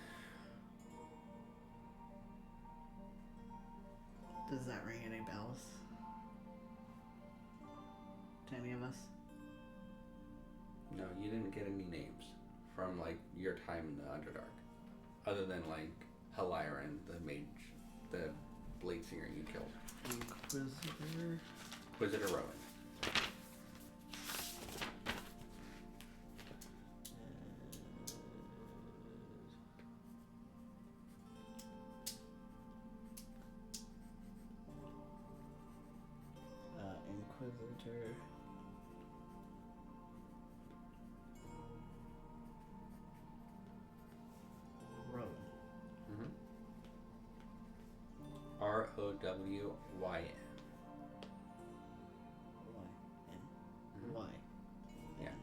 Does that ring any bells? To any of us? No, you didn't get any names from like your time in the Underdark, other than like Heliron, the mage, the blade singer you killed. Inquisitor Rowan. Inquisitor Lowyn. Why? Yeah.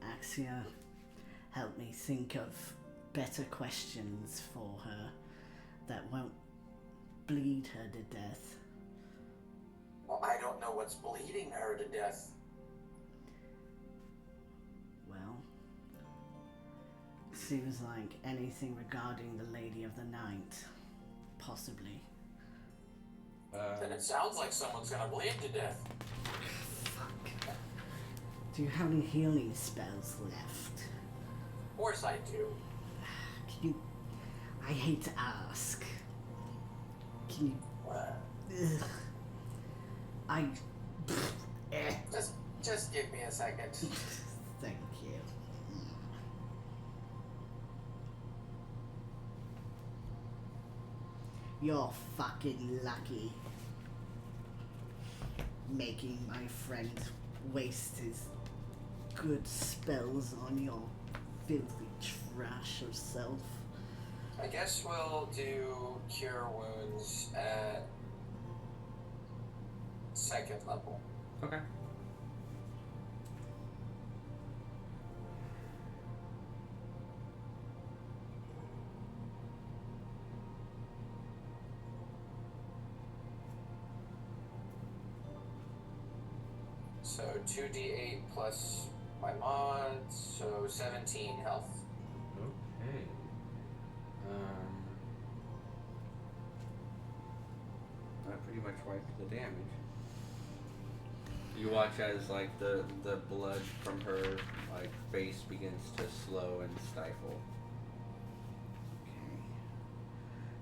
Axia, help me think of better questions for her that won't bleed her to death. Well, I don't know what's bleeding her to death. Well, seems like anything regarding the Lady of the Night. Possibly. Then it sounds like someone's gonna bleed to death. Fuck. Do you have any healing spells left? Of course I do. Can you... I hate to ask. Can you... Ugh. I... Just give me a second. Thank you. You're fucking lucky. Making my friend waste his good spells on your filthy trash of self. I guess we'll do Cure Wounds at 2nd level. Okay. So 2d8 plus my mods, so 17 health. Okay. That pretty much wipes the damage. You watch as like the blood from her like face begins to slow and stifle. Okay.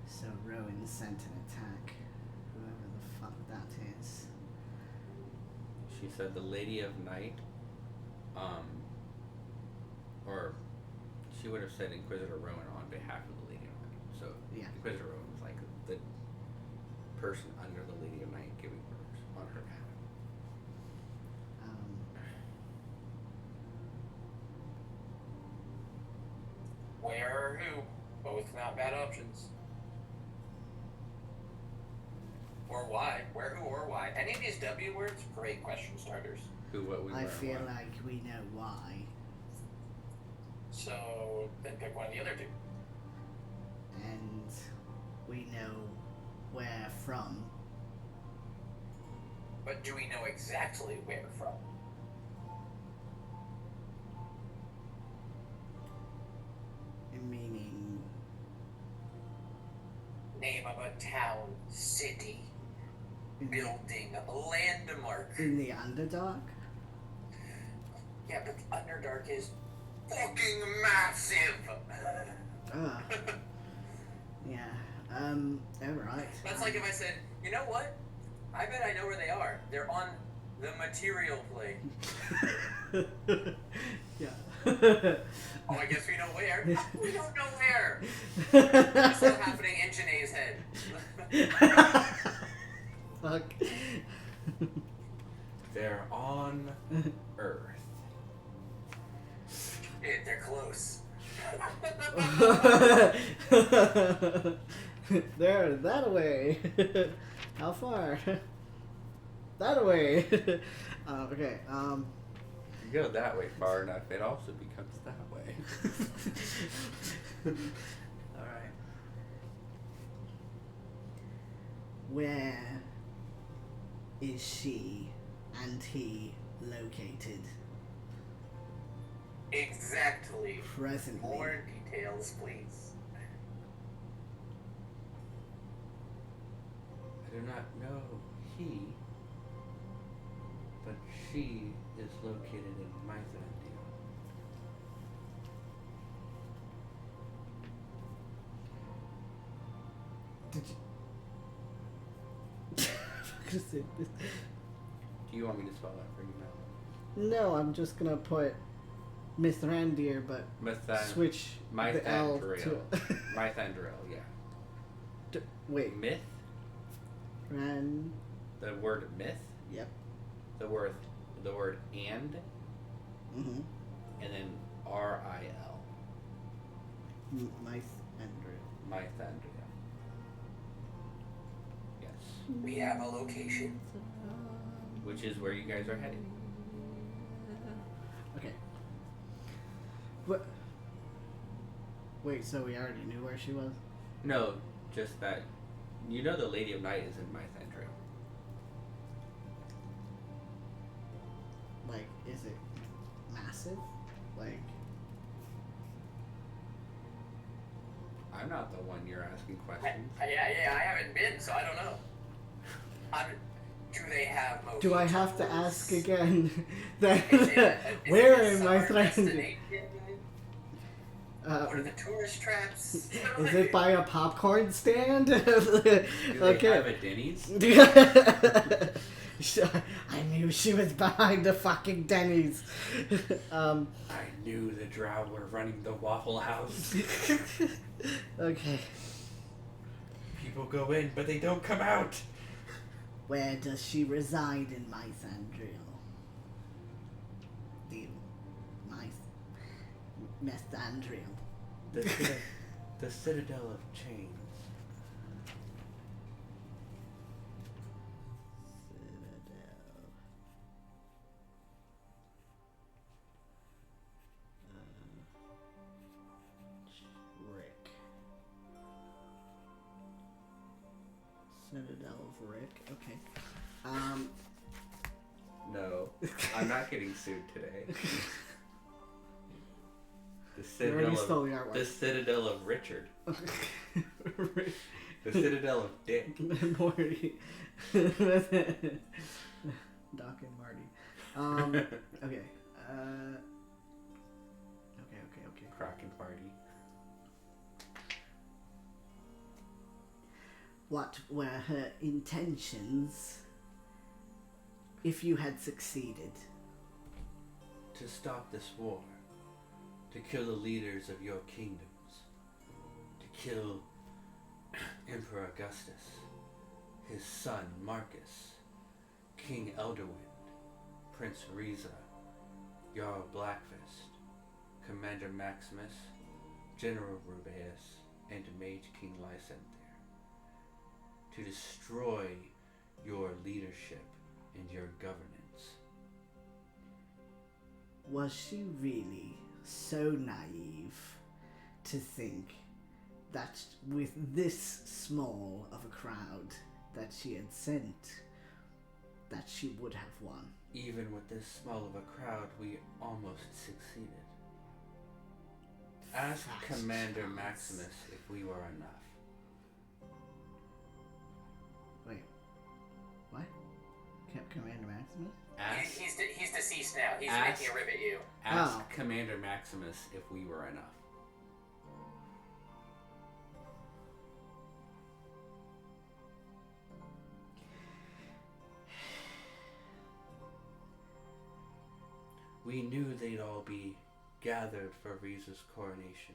So Rowan sent an attack. Whoever the fuck that is. She said the Lady of Night, or she would have said Inquisitor Rowan on behalf of the Lady of Night. So Yeah. Inquisitor Rowan is like the person under the Lady of Night giving orders on her behalf. Where or who? Both not bad options. Or why? Where, who, or why? Any of these W words, great question starters. Who, what, we, I where, feel what. like we know why. So then pick one of the other two. And we know where from. But do we know exactly where from? Meaning... Name of a town, city, building, landmark. In the Underdark? Yeah, but the Underdark is fucking massive. Ah. Yeah. Alright. That's like if I said, you know what? I bet I know where they are. They're on the material plane. Yeah. Oh, I guess we know where. We don't know where. It's all happening in Janae's head. Fuck. They're on Earth. They're close. There, that away. How far? That away. Okay. You go that way far enough, it also becomes that way. All right. Where is she and he located Exactly. presently? More details, please. I do not know he, but she is located in Mythandia. Did you? Do you want me to spell that for you now? No, I'm just gonna put Mr. Andir, but switch the L to... Mythandril, yeah. Wait. Myth? Ran... The word myth? Yep. The word and? Mm-hmm. And then R-I-L. Mythandria. Yes. We have a location. Which is where you guys are heading. Okay. What? Wait, so we already knew where she was? No, just that you know the Lady of Night is in Mythandria. Like, is it massive? Like, I'm not the one you're asking questions. Yeah, I haven't been, so I don't know. Do they have motions? do I have to ask again? Is Where it a am I summer threatened? destination? What are the tourist traps? Is it by a popcorn stand? Do they Okay. have a Denny's? I knew she was behind the fucking Denny's. I knew the Drow were running the Waffle House. Okay. People go in, but they don't come out. Where does she reside in Mythandria? Mythandria. The Citadel of Chains. Citadel of Rick. Okay. No, I'm not getting sued today. The You already Citadel stole of the artwork. the Citadel of Richard. The Citadel of Dick. Morty. Doc and Marty. Okay. Okay. Crock and Party. What were her intentions if you had succeeded? To stop this war. To kill the leaders of your kingdoms. To kill Emperor Augustus, his son Marcus, King Elderwind, Prince Riza, Jarl Blackfist, Commander Maximus, General Rubeus, and Mage King Lysander. To destroy your leadership and your governance. Was she really so naive to think that with this small of a crowd that she had sent, that she would have won? Even with this small of a crowd, we almost succeeded. Ask Commander Maximus if we were enough. Wait, what? Commander Maximus? Ask, He's deceased now. He's Ask- making a rib at you. ask Oh. Commander Maximus if we were enough. We knew they'd all be gathered for Riza's coronation.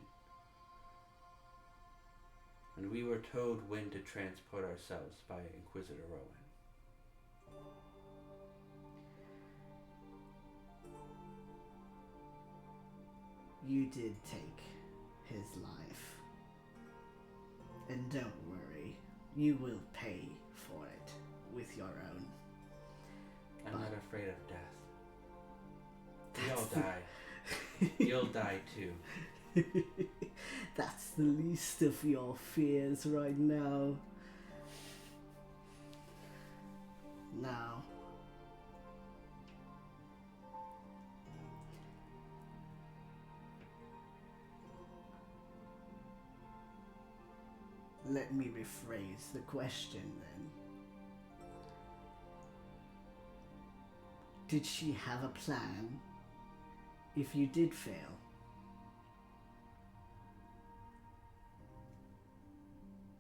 And we were told when to transport ourselves by Inquisitor Rowan. You did take his life. And don't worry, you will pay for it with your own. I'm But- not afraid of death. We all die. You'll die too. That's the least of your fears right now. Now, let me rephrase the question then. Did she have a plan if you did fail?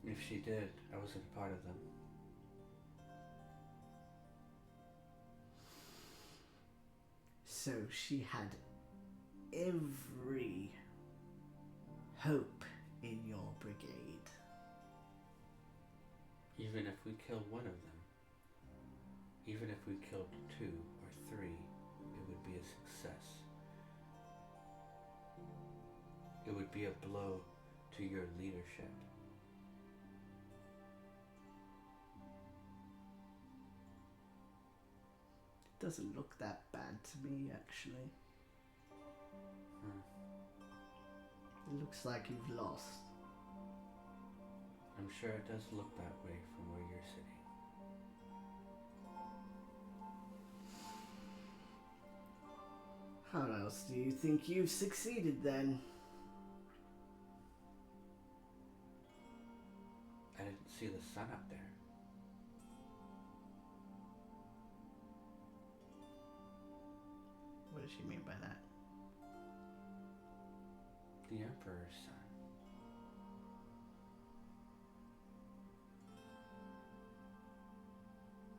If she did, I wasn't part of them. So she had every hope in your brigade. Even if we killed one of them, even if we killed 2 or 3, it would be a success. It would be a blow to your leadership. It doesn't look that bad to me, actually. It looks like you've lost. I'm sure it does look that way from where you're sitting. How else do you think you've succeeded then? I didn't see the sun up there. What does she mean by that? The Emperor's son.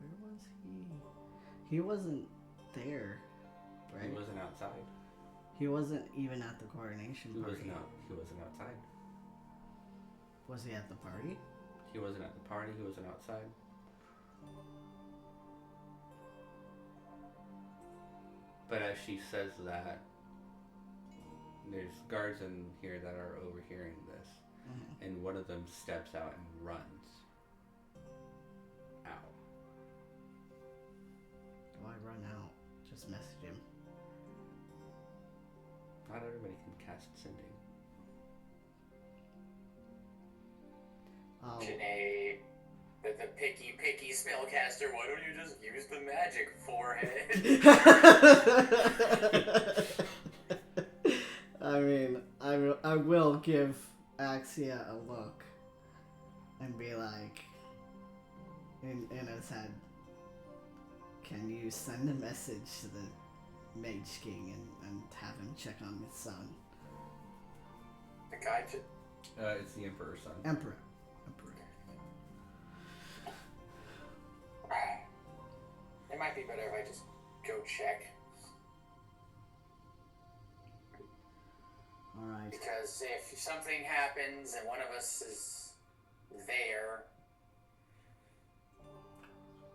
Where was he? He wasn't there, right? He wasn't outside. He wasn't even at the coronation He party. wasn't out. He wasn't outside. Was he at the party? He wasn't at the party. He wasn't outside. But as she says that, there's guards in here that are overhearing this, and one of them steps out and runs out. Why run out? Just message him. Not everybody can cast sending. Oh, Janae, the picky spellcaster, why don't you just use the magic forehead? I mean, I will give Axia a look and be like, in his head, can you send a message to the Mage King and have him check on his son? The guy It's the Emperor's son. Emperor. It might be better if I just go check. Alright. Because if something happens and one of us is there,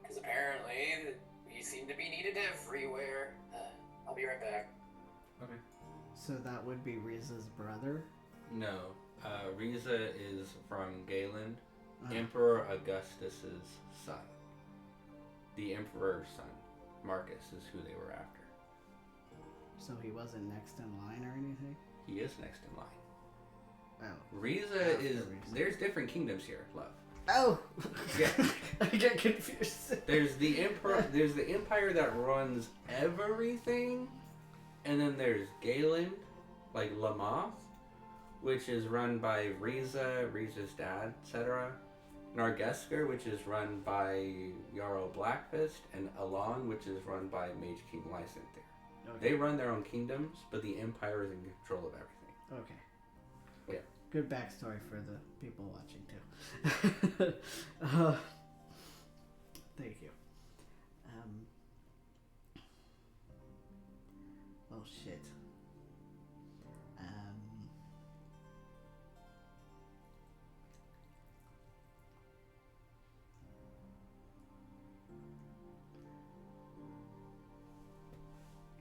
because apparently we seem to be needed everywhere. I'll be right back. Okay. So that would be Riza's brother? No. Riza is from Galen, Emperor Augustus's son. The Emperor's son, Marcus, is who they were after. So he wasn't next in line or anything? He is next in line. Oh. Riza After is... Riza. There's different kingdoms here, love. Oh! Yeah. I get confused. There's the Emperor... There's the Empire that runs everything. And then there's Galen, like Lamoth, which is run by Riza, Riza's dad, etc. Nargesker, which is run by Jarl Blackfist, and Alon, which is run by Mage King Lysanthir. Okay. They run their own kingdoms, but the Empire is in control of everything. Okay. Yeah. Good backstory for the people watching too. Thank you. Oh shit.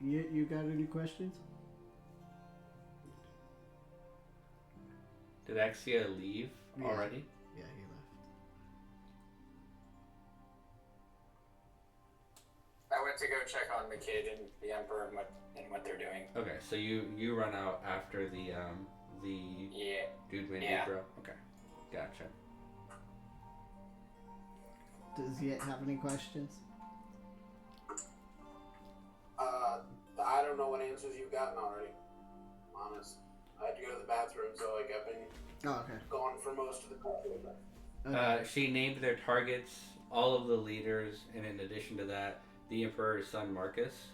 You got any questions? Did Axia leave Yeah. already? Yeah, he left. I went to go check on the kid and the Emperor and what they're doing. Okay, so you run out after the Yeah. dude Windy Yeah. bro. Okay, gotcha. Does he have any questions? I don't know what answers you've gotten already. I'm honest. I had to go to the bathroom, so like I've been Oh, okay. gone for most of the call. She named their targets, all of the leaders, and in addition to that, the Emperor's son Marcus.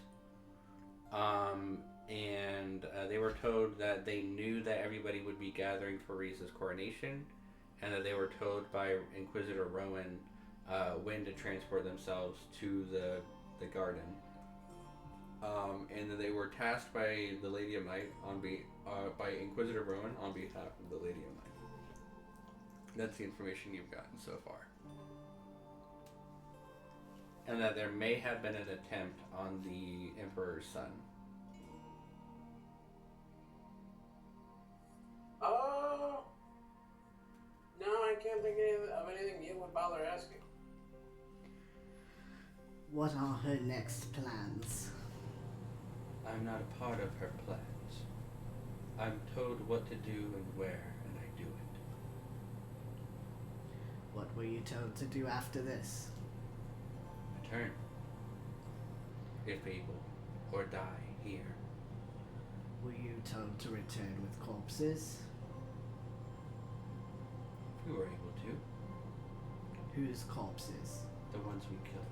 And they were told that they knew that everybody would be gathering for Riza's coronation, and that they were told by Inquisitor Rowan when to transport themselves to the garden. And that they were tasked by the Lady of Night by Inquisitor Rowan on behalf of the Lady of Night. That's the information you've gotten so far. And that there may have been an attempt on the Emperor's son. can't think of anything you would bother asking. What are her next plans? I'm not a part of her plans. I'm told what to do and where, and I do it. What were you told to do after this? Return, if able, or die here. Were you told to return with corpses? If we were able to. Whose corpses? The ones we killed.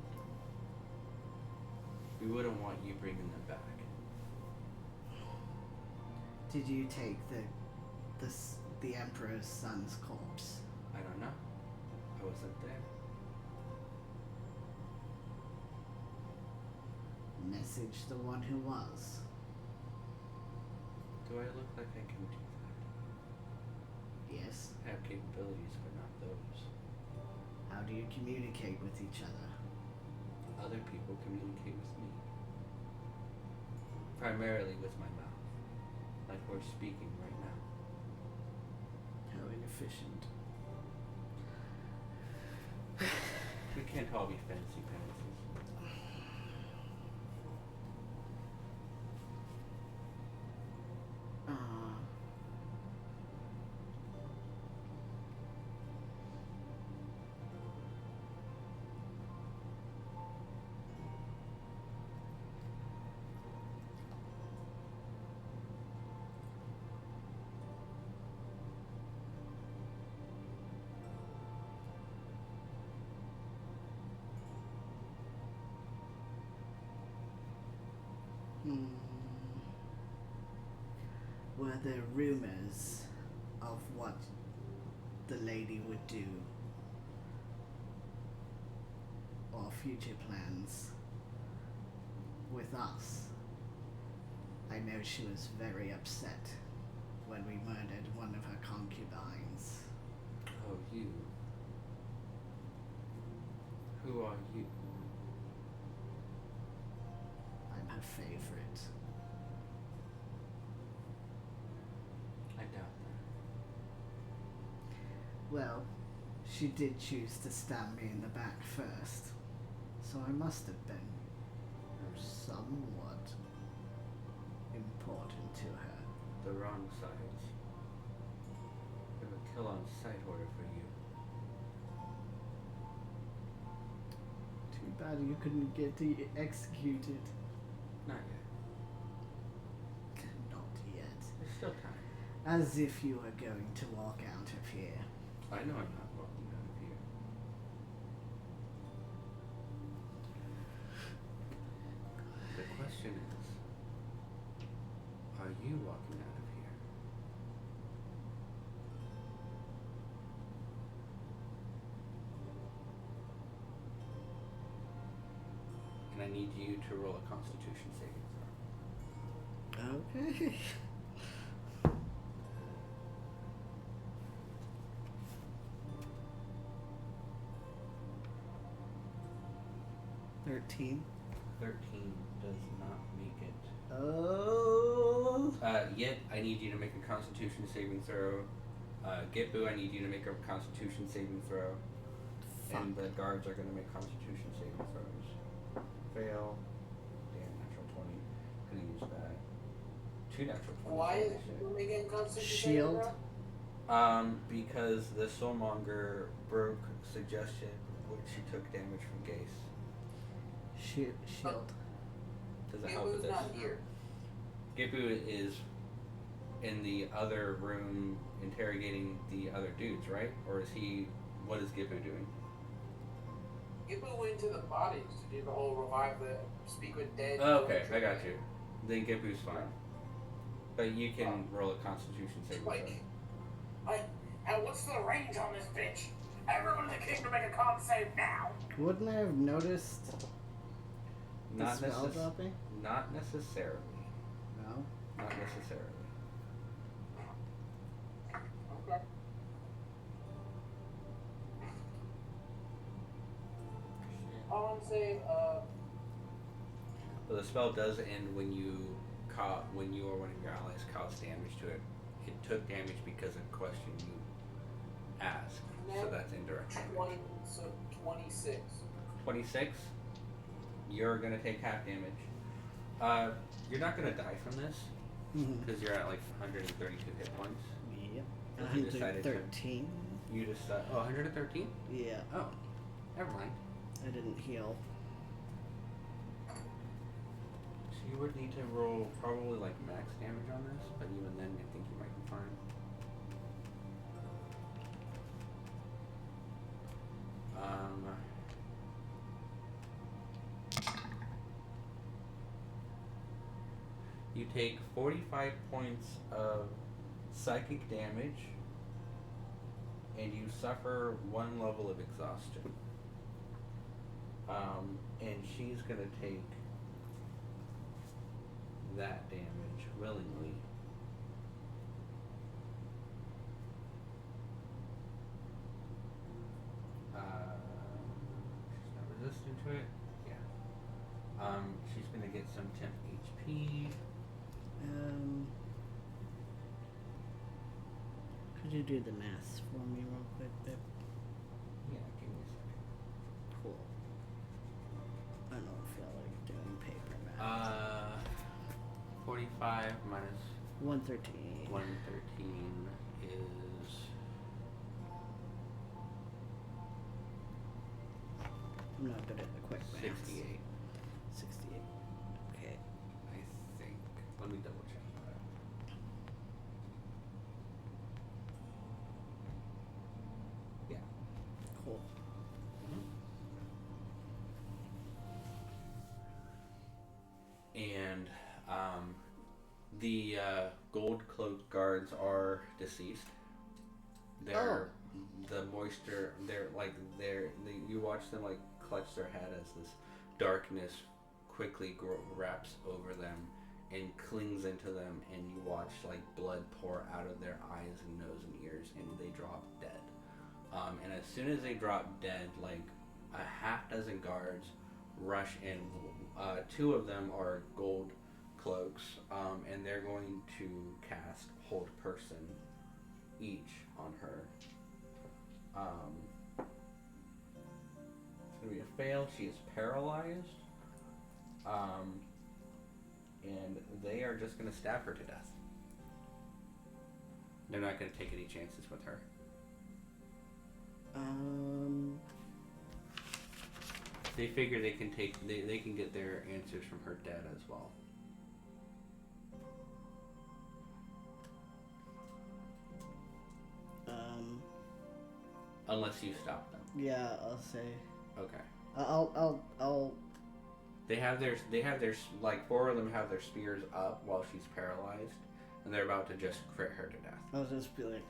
We wouldn't want you bringing them back. Did you take the Emperor's son's corpse? I don't know. I wasn't there. Message the one who was. Do I look like I can do that? Yes. I have capabilities, but not those. How do you communicate with each other? Other people communicate with me. Primarily with my mouth. Like we're speaking right now. How inefficient. We can't all be fancy pantses. Were there rumors of what the lady would do? Or future plans with us? I know she was very upset when we murdered one of her concubines. Oh, you. Who are you? I'm her favorite. I doubt that. Well, she did choose to stab me in the back first, so I must have been somewhat important to her. The Wrongsides. We have a kill on sight order for you. Too bad you couldn't get executed. Not yet. Not yet. There's still time. As if you were going to walk out of here. I know I'm not walking out of here. The question is, are you walking out of here? And I need you to roll a Constitution saving throw. Okay. $13. 13 does not make it. Oh. Yet, I need you to make a Constitution saving throw. Gippu, I need you to make a Constitution saving throw. Fuck. And the guards are going to make Constitution saving throws. Fail. Damn, natural 20. Gonna use that. 2 natural 20. Why is you making Constitution? Shield. Because the Soulmonger broke suggestion, which she took damage from Gase. Shield. Does it help with Gippu's this? not here. Gippu is in the other room interrogating the other dudes, right? Or is he? What is Gippu doing? Gippu went to the bodies to do the whole revive the speak with dead. Oh, okay, I got you. Then Gippu's fine. But you can roll a Constitution saving throw. And what's the range on this bitch? Everyone in the kingdom make a con save now. Wouldn't I have noticed the Not spell dropping? Not necessarily. No. Not necessarily. Okay. Con save. But the spell does end when you or one of your allies cause damage to it. It took damage because of question you ask. So that's indirect damage. 26. 26. You're gonna take half damage. You're not gonna die from this because you're at like 132 hit points. Yep. You decided to- 113. You just 113? Yeah. Oh, never mind. I didn't heal. So you would need to roll probably like max damage on this, but even then, I think you might be fine. You take 45 points of psychic damage, and you suffer 1 level of exhaustion. And she's gonna take that damage willingly. She's not resistant to it. Yeah. She's gonna get some temp HP. Could you do the math for me real quick, babe? Yeah, give me a second. Cool. I don't feel like doing paper math. 45 minus 113. 113 is... I'm not good at the quick math. 68, 68. Okay. I think. Let me double check that. Yeah. Cool. And the gold cloaked guards are deceased. They're the moisture. You watch them like clutch their head as this darkness quickly wraps over them and clings into them, and you watch like blood pour out of their eyes and nose and ears, and they drop dead. And as soon as they drop dead, like a half dozen guards rush in. 2 of them are gold cloaks, and they're going to cast Hold Person each on her. It's going to be a fail. She is paralyzed. And they are just going to stab her to death. They're not going to take any chances with her. They figure they can they can get their answers from her dead as well. Unless you stop them. Yeah, I'll say. Okay. I'll. They have their like 4 of them have their spears up while she's paralyzed, and they're about to just crit her to death. I'll just be like,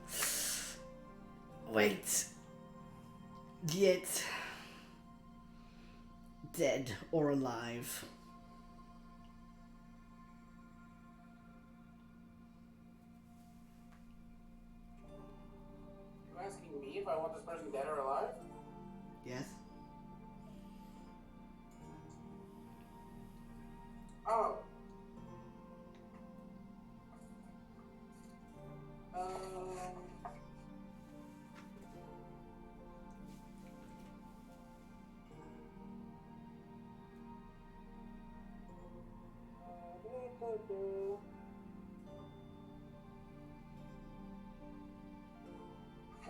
wait, yet dead or alive. You asking me if I want this person dead or alive? Yes. Oh.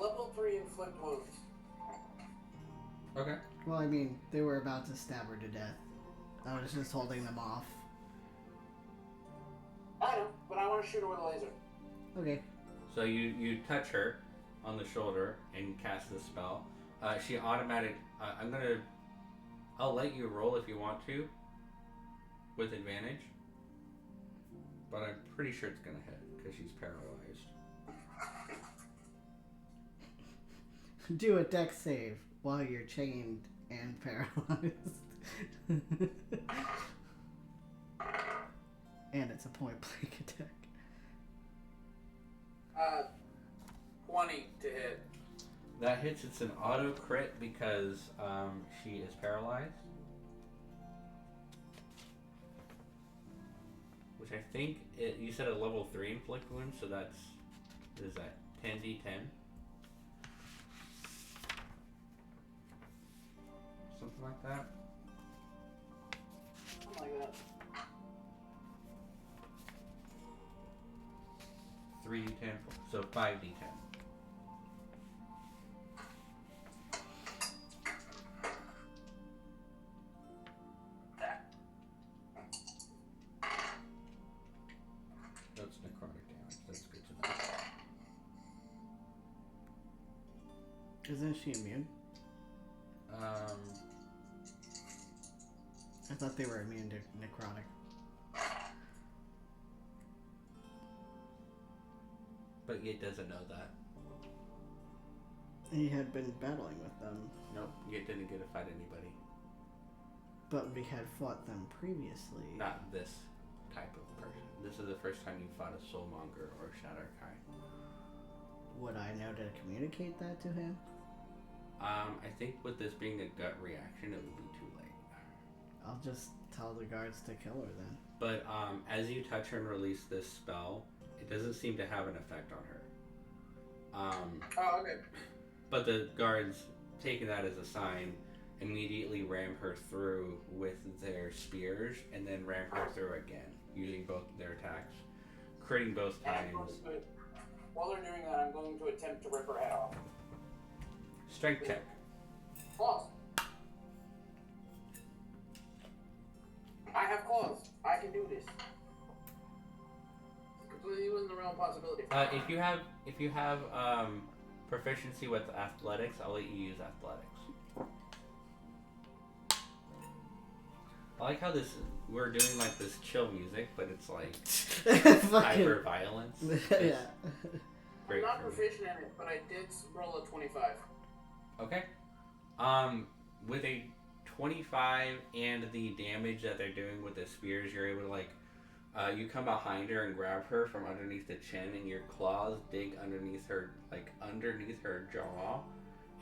Level 3 inflict wounds. Okay. Well, I mean, they were about to stab her to death. I was just holding them off. I know, but I want to shoot her with a laser. Okay. So you touch her on the shoulder and cast the spell. She automatic. I'll let you roll if you want to, with advantage. But I'm pretty sure it's gonna hit because she's paralyzed. Do a dex save while you're chained and paralyzed. And it's a point blank attack. 20 to hit. That hits. It's an auto crit because she is paralyzed. Which I think you said a level 3 inflict wound, so that's, what is that, 10d10? something like that. Something like that. 3d10, so 5d10. That's necrotic damage. That's good to know. Isn't she immune? I thought they were immune to necrotic. But it doesn't know that. He had been battling with them, Nope, it didn't get to fight anybody. but we had fought them previously. Not this type of person. This is the first time you fought a soulmonger or Shatterkai. Would I know to communicate that to him? I think with this being a gut reaction, it would be too late. I'll just tell the guards to kill her then. But as you touch her and release this spell, it doesn't seem to have an effect on her. Oh, okay. But the guards, taking that as a sign, immediately ram her through with their spears and then ram her through again, using both their attacks, critting both times. While they're doing that, I'm going to attempt to rip her head off. Strength check. Claws. I have claws. I can do this. It's completely within the realm of possibility. If you have proficiency with athletics, I'll let you use athletics. I like how we're doing like this chill music, but it's like hyper violence. Yeah. I'm not proficient in it, but I did roll a 25. Okay. With a 25 and the damage that they're doing with the spears, you're able to like, you come behind her and grab her from underneath the chin, and your claws dig underneath her jaw,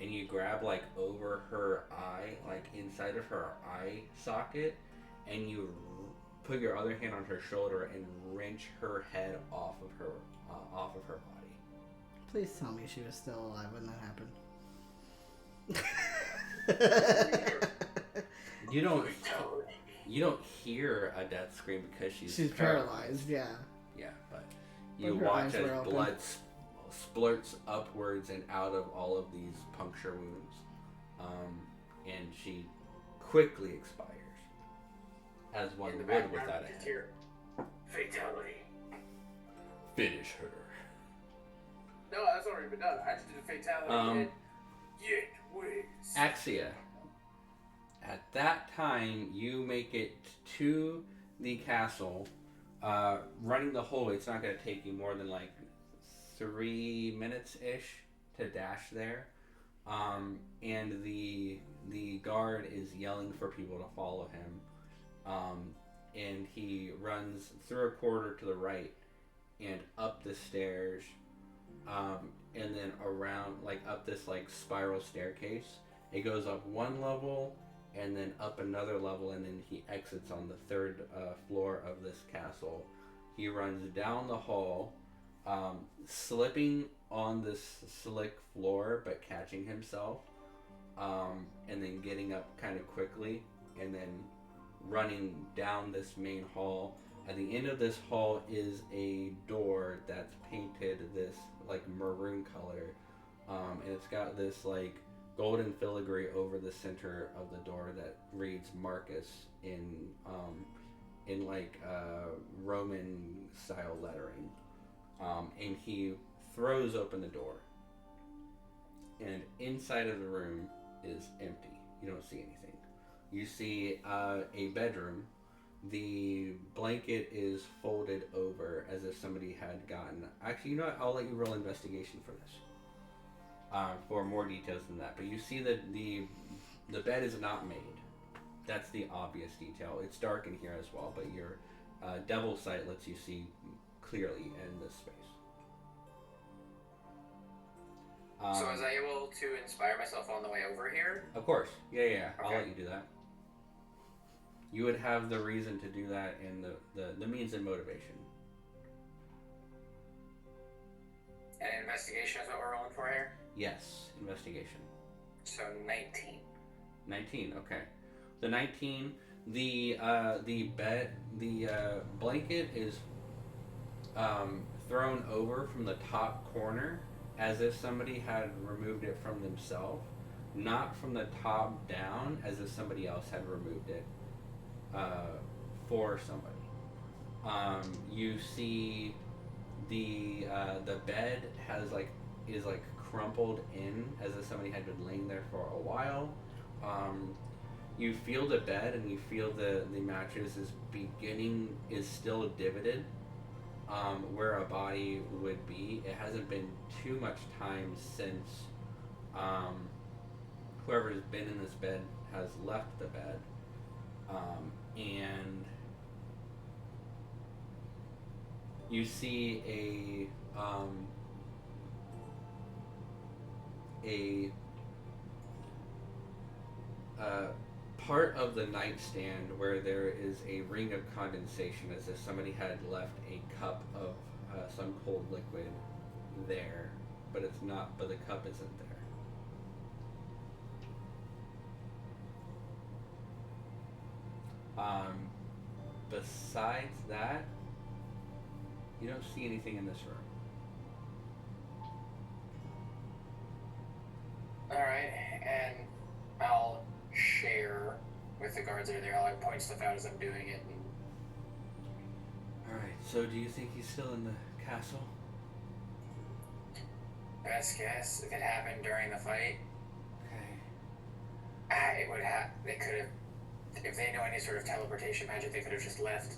and you grab like over her eye, like inside of her eye socket, and you put your other hand on her shoulder and wrench her head off of her body. Please tell me she was still alive when that happened. You don't hear a death scream because she's paralyzed. Yeah. Yeah, but you But her watch eyes as were open. blood splurts upwards and out of all of these puncture wounds, and she quickly expires, as one In the would background, without a just head. hear fatality. Finish her. No, that's already been done. I just did a fatality. Yet waits. Axia. At that time, you make it to the castle. Running the whole way, it's not going to take you more than like 3 minutes-ish to dash there. And the guard is yelling for people to follow him. And he runs through a corridor to the right and up the stairs. And then around, like up this like spiral staircase. It goes up one level and then up another level, and then he exits on the third floor of this castle. He runs down the hall, slipping on this slick floor, but catching himself, and then getting up kind of quickly, and then running down this main hall. At the end of this hall is a door that's painted this like maroon color, and it's got this like golden filigree over the center of the door that reads Marcus in like Roman style lettering, and he throws open the door, and inside of the room is empty. You don't see anything. You see a bedroom. The blanket is folded over as if somebody had gotten... Actually, you know what? I'll let you roll investigation for this. For more details than that. But you see that the bed is not made. That's the obvious detail. It's dark in here as well, but your devil sight lets you see clearly in this space. So was I able to inspire myself on the way over here? Of course. Yeah. Okay. I'll let you do that. You would have the reason to do that and the means and motivation. And investigation is what we're rolling for here? Yes, investigation. So 19. 19. Okay. The 19. The blanket is thrown over from the top corner as if somebody had removed it from themselves, not from the top down as if somebody else had removed it for somebody. You see the bed is crumpled in as if somebody had been laying there for a while. You feel the bed and you feel the mattress is still divoted where a body would be. It hasn't been too much time since whoever's been in this bed has left the bed. And you see a part of the nightstand where there is a ring of condensation, as if somebody had left a cup of some cold liquid there, but it's not. But the cup isn't there. Besides that, you don't see anything in this room. Alright, and I'll share with the guards that are there. I'll point stuff out as I'm doing it. Alright, so do you think he's still in the castle? Best guess, if it happened during the fight, Okay. it would have. They could have. If they know any sort of teleportation magic, they could have just left.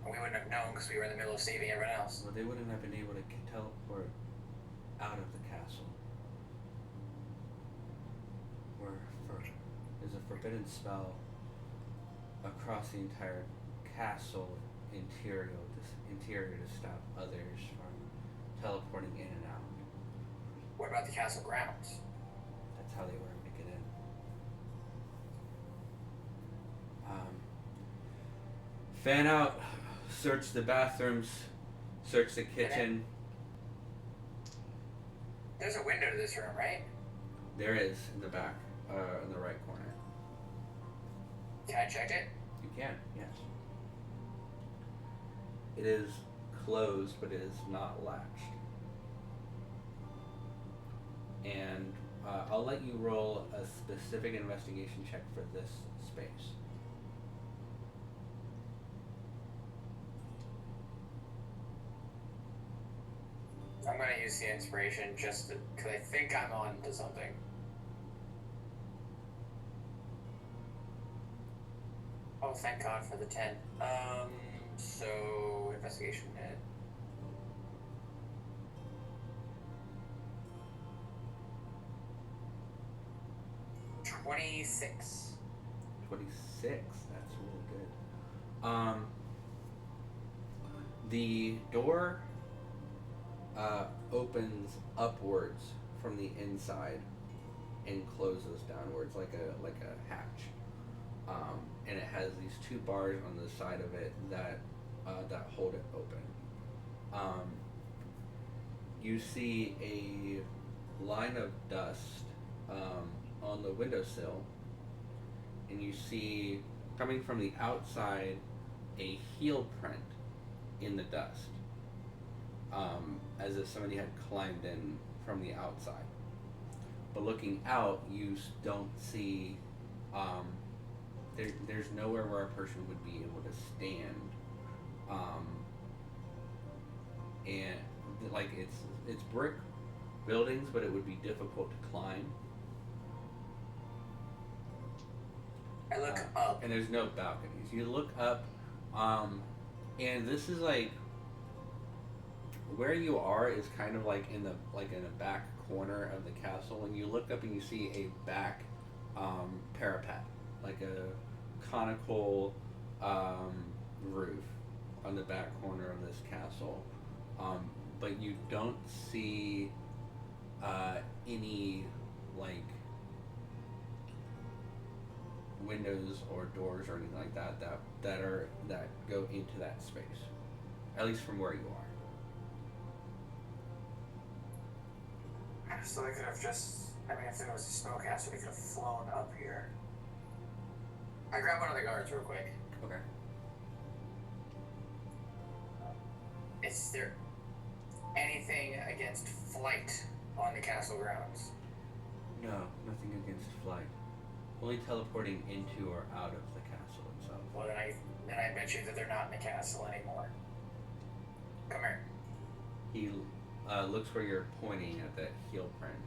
And we wouldn't have known because we were in the middle of saving everyone else. Well, they wouldn't have been able to teleport out of the castle. There's a forbidden spell across the entire castle interior to stop others from teleporting in and out. What about the castle grounds? That's how they were able to get in. Fan out, search the bathrooms, search the kitchen. There's a window to this room, right? There is, in the back, in the right corner. Can I check it? You can, yes. It is closed, but it is not latched. And I'll let you roll a specific investigation check for this space. I'm gonna use the inspiration just because I think I'm on to something. Oh, thank God for the 10. So investigation hit. $26. 26. That's really good. The door opens upwards from the inside and closes downwards like a hatch. And it has these two bars on the side of it that hold it open. You see a line of dust on the windowsill, and you see coming from the outside a heel print in the dust, as if somebody had climbed in from the outside. But looking out, you don't see. There's nowhere where a person would be able to stand, and like it's brick buildings, but it would be difficult to climb. I look up. And there's no balconies. You look up, and this is like where you are is kind of like in the back corner of the castle, and you look up and you see a back parapet, like a conical roof on the back corner of this castle, but you don't see any like windows or doors or anything like that go into that space, at least from where you are. So they could have just, if there was a spellcaster, they could have flown up here. I grab one of the guards real quick. Okay. Is there anything against flight on the castle grounds? No, nothing against flight. Only teleporting into or out of the castle itself. Well, then I bet you that they're not in the castle anymore. Come here. He looks where you're pointing at that heel print.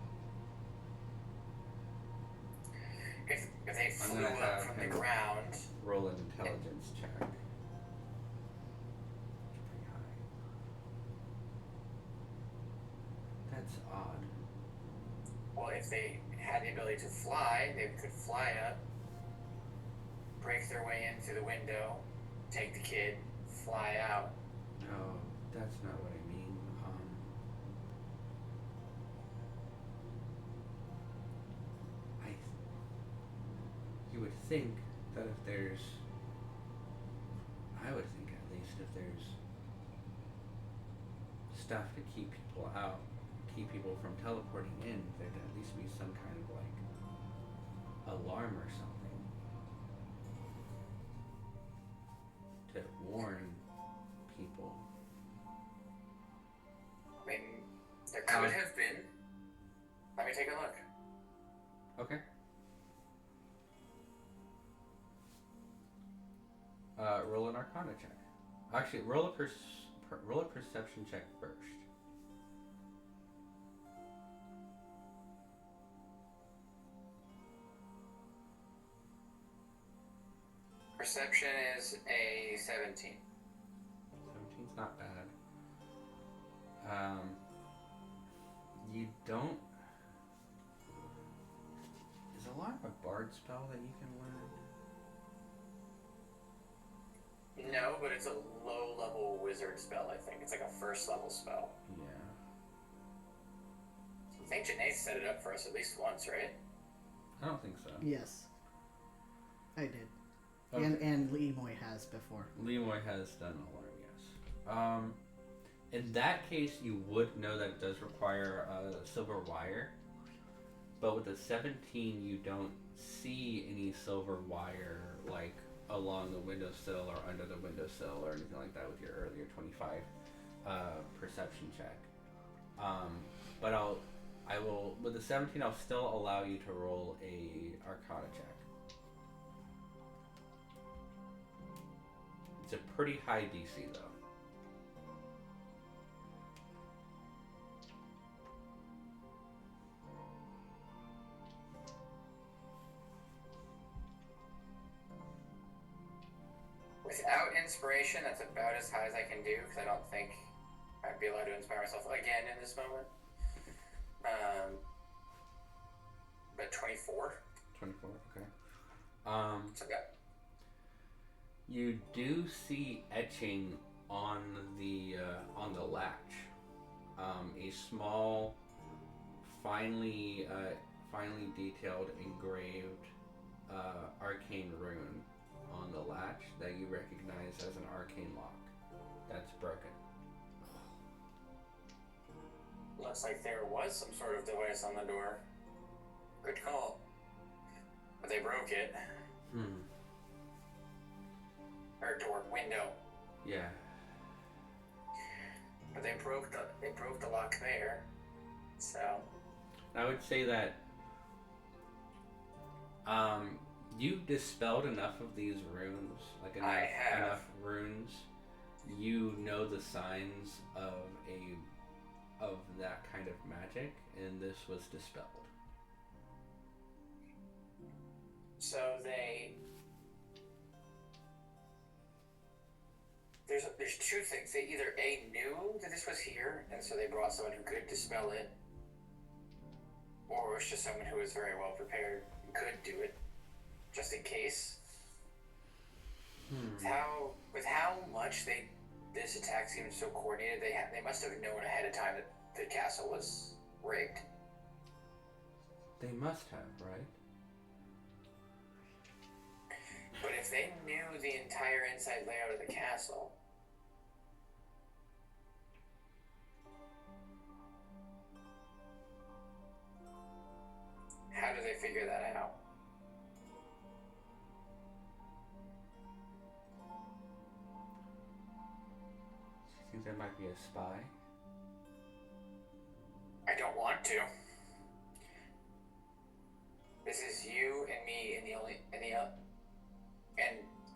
If they I'm flew gonna up have from the him ground, roll an intelligence check. It's pretty high. That's odd. well, if they had the ability to fly, they could fly up, break their way in through the window, take the kid, fly out. No, that's not what I mean. You would think that if there's, I would think at least if there's stuff to keep people out, keep people from teleporting in, there'd at least be some kind of like alarm or something to warn people. I mean, there could have been. Let me take a look. Okay. Roll an Arcana check. Actually, roll a perception check first. Perception is a 17. 17's not bad. You don't. Is Alarm a bard spell that you can learn? No, but it's a low-level wizard spell, I think. It's like a first-level spell. Yeah. I think Janae set it up for us at least once, right? I don't think so. Yes. I did. Okay. And LIMOY has before. LIMOY has done Alarm, yes. In that case, you would know that it does require silver wire. But with the 17, you don't see any silver wire, like, along the windowsill or under the windowsill or anything like that with your earlier 25 perception check. But I will with the 17, I'll still allow you to roll a Arcana check. It's a pretty high DC though. Without inspiration, that's about as high as I can do, because I don't think I'd be allowed to inspire myself again in this moment. But 24. 24, okay. So yeah. You do see etching on the latch. A small, finely detailed, engraved arcane rune on the latch that you recognize as an arcane lock. That's broken. Looks like there was some sort of device on the door. Good call. But they broke it. Or door window. Yeah. But they broke the lock there. So I would say that you dispelled enough of these runes, like enough runes. You know the signs of that kind of magic, and this was dispelled. So there's two things. They either A, knew that this was here, and so they brought someone who could dispel it, or it was just someone who was very well prepared and could do it, just in case. With how much this attack seemed so coordinated, they must have known ahead of time that the castle was rigged. They must have, right? But if they knew the entire inside layout of the castle, how do they figure that out? might be a spy? I don't want to. This is you and me and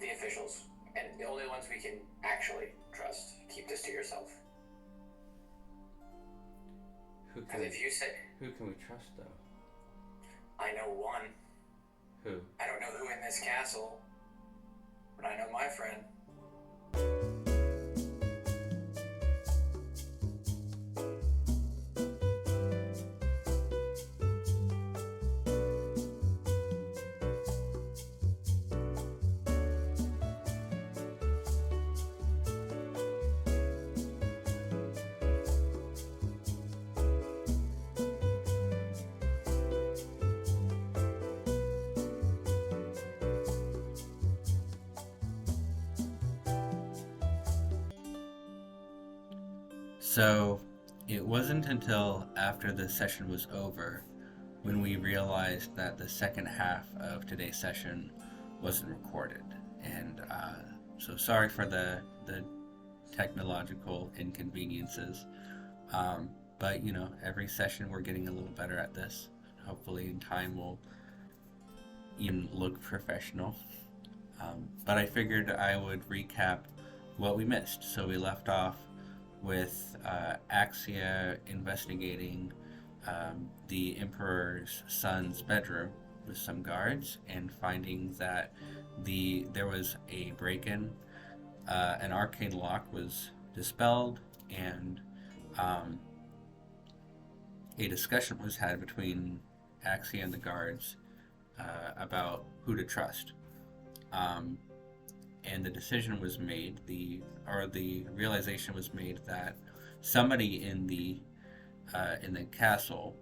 the officials, and the only ones we can actually trust. Keep this to yourself. Who Because if you say, who can we trust, though? I know one. Who? I don't know who in this castle, but I know my friend. So, it wasn't until after the session was over when we realized that the second half of today's session wasn't recorded. And so sorry for the technological inconveniences. But, you know, every session we're getting a little better at this. Hopefully in time we'll even look professional. But I figured I would recap what we missed. So we left off with Axia investigating the Emperor's son's bedroom with some guards and finding that there was a break-in, an arcane lock was dispelled, and a discussion was had between Axia and the guards about who to trust. And the decision was made, the realization was made that somebody in the castle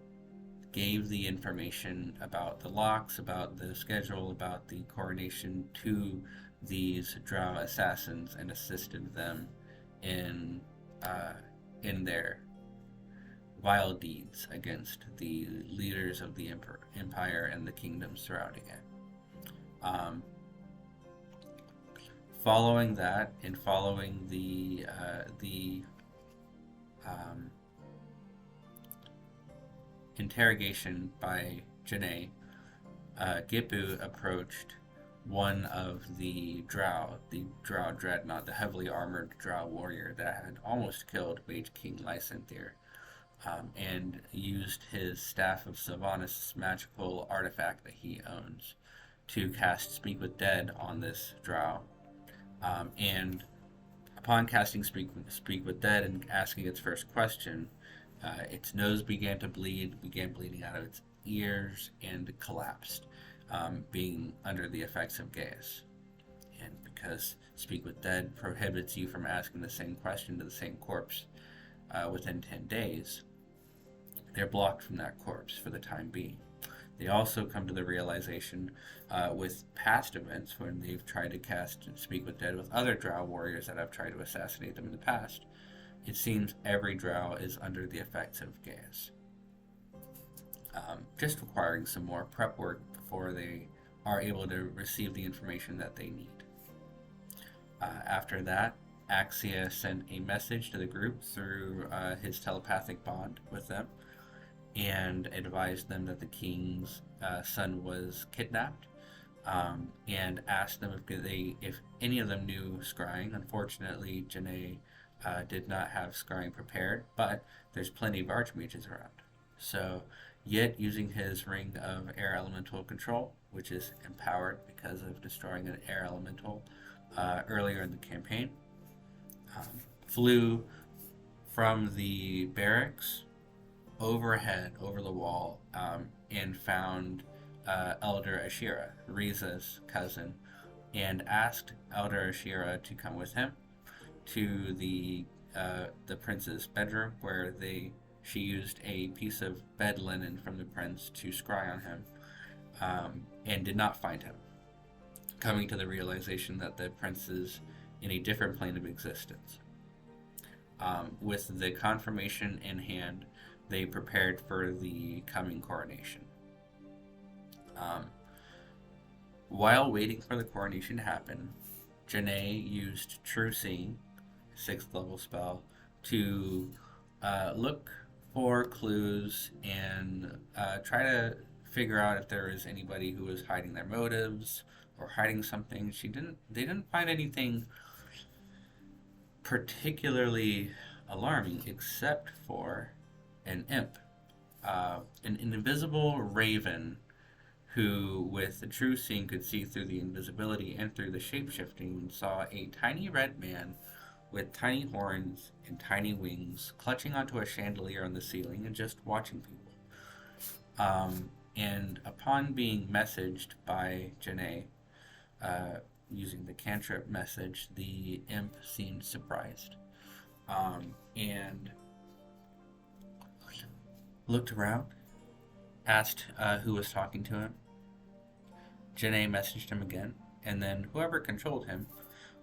gave the information about the locks, about the schedule, about the coronation to these drow assassins and assisted them in their vile deeds against the leaders of the empire and the kingdoms surrounding it. Following that, and following the interrogation by Janae, Gippu approached one of the drow dreadnought, the heavily armored drow warrior that had almost killed Mage King Lysanther, and used his Staff of Sylvanas magical artifact that he owns to cast Speak with Dead on this drow. And upon casting Speak with Dead and asking its first question, its nose began bleeding out of its ears and collapsed, being under the effects of gas. And because Speak with Dead prohibits you from asking the same question to the same corpse within 10 days, they're blocked from that corpse for the time being. They also come to the realization with past events when they've tried to cast and Speak with Dead with other drow warriors that have tried to assassinate them in the past. It seems every drow is under the effects of gas. Just requiring some more prep work before they are able to receive the information that they need. After that, Axia sent a message to the group through his telepathic bond with them, and advised them that the king's son was kidnapped, and asked them if any of them knew scrying. Unfortunately, Janae did not have scrying prepared, but there's plenty of archmages around. So, Yit, using his ring of air elemental control, which is empowered because of destroying an air elemental earlier in the campaign, flew from the barracks overhead, over the wall, and found Elder Ashira, Riza's cousin, and asked Elder Ashira to come with him to the prince's bedroom, where she used a piece of bed linen from the prince to scry on him, and did not find him, coming to the realization that the prince is in a different plane of existence. With the confirmation in hand, they prepared for the coming coronation. While waiting for the coronation to happen, Janae used True Seeing, 6th level spell, to look for clues and try to figure out if there was anybody who was hiding their motives or hiding something. They didn't find anything particularly alarming except for an imp, an invisible raven who, with the true seeing, could see through the invisibility and through the shape-shifting, saw a tiny red man with tiny horns and tiny wings clutching onto a chandelier on the ceiling and just watching people. And upon being messaged by Janae, using the cantrip message, the imp seemed surprised. And looked around, asked who was talking to him. Janae messaged him again, and then whoever controlled him,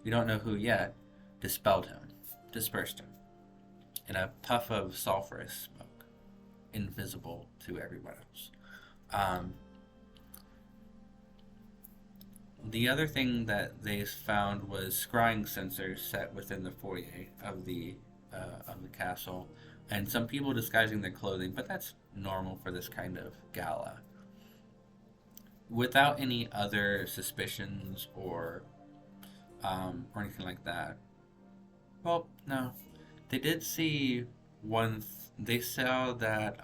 we don't know who yet, dispersed him in a puff of sulfurous smoke, invisible to everyone else. The other thing that they found was scrying sensors set within the foyer of the castle, and some people disguising their clothing, but that's normal for this kind of gala. Without any other suspicions or anything like that. Well, no. They did see they saw that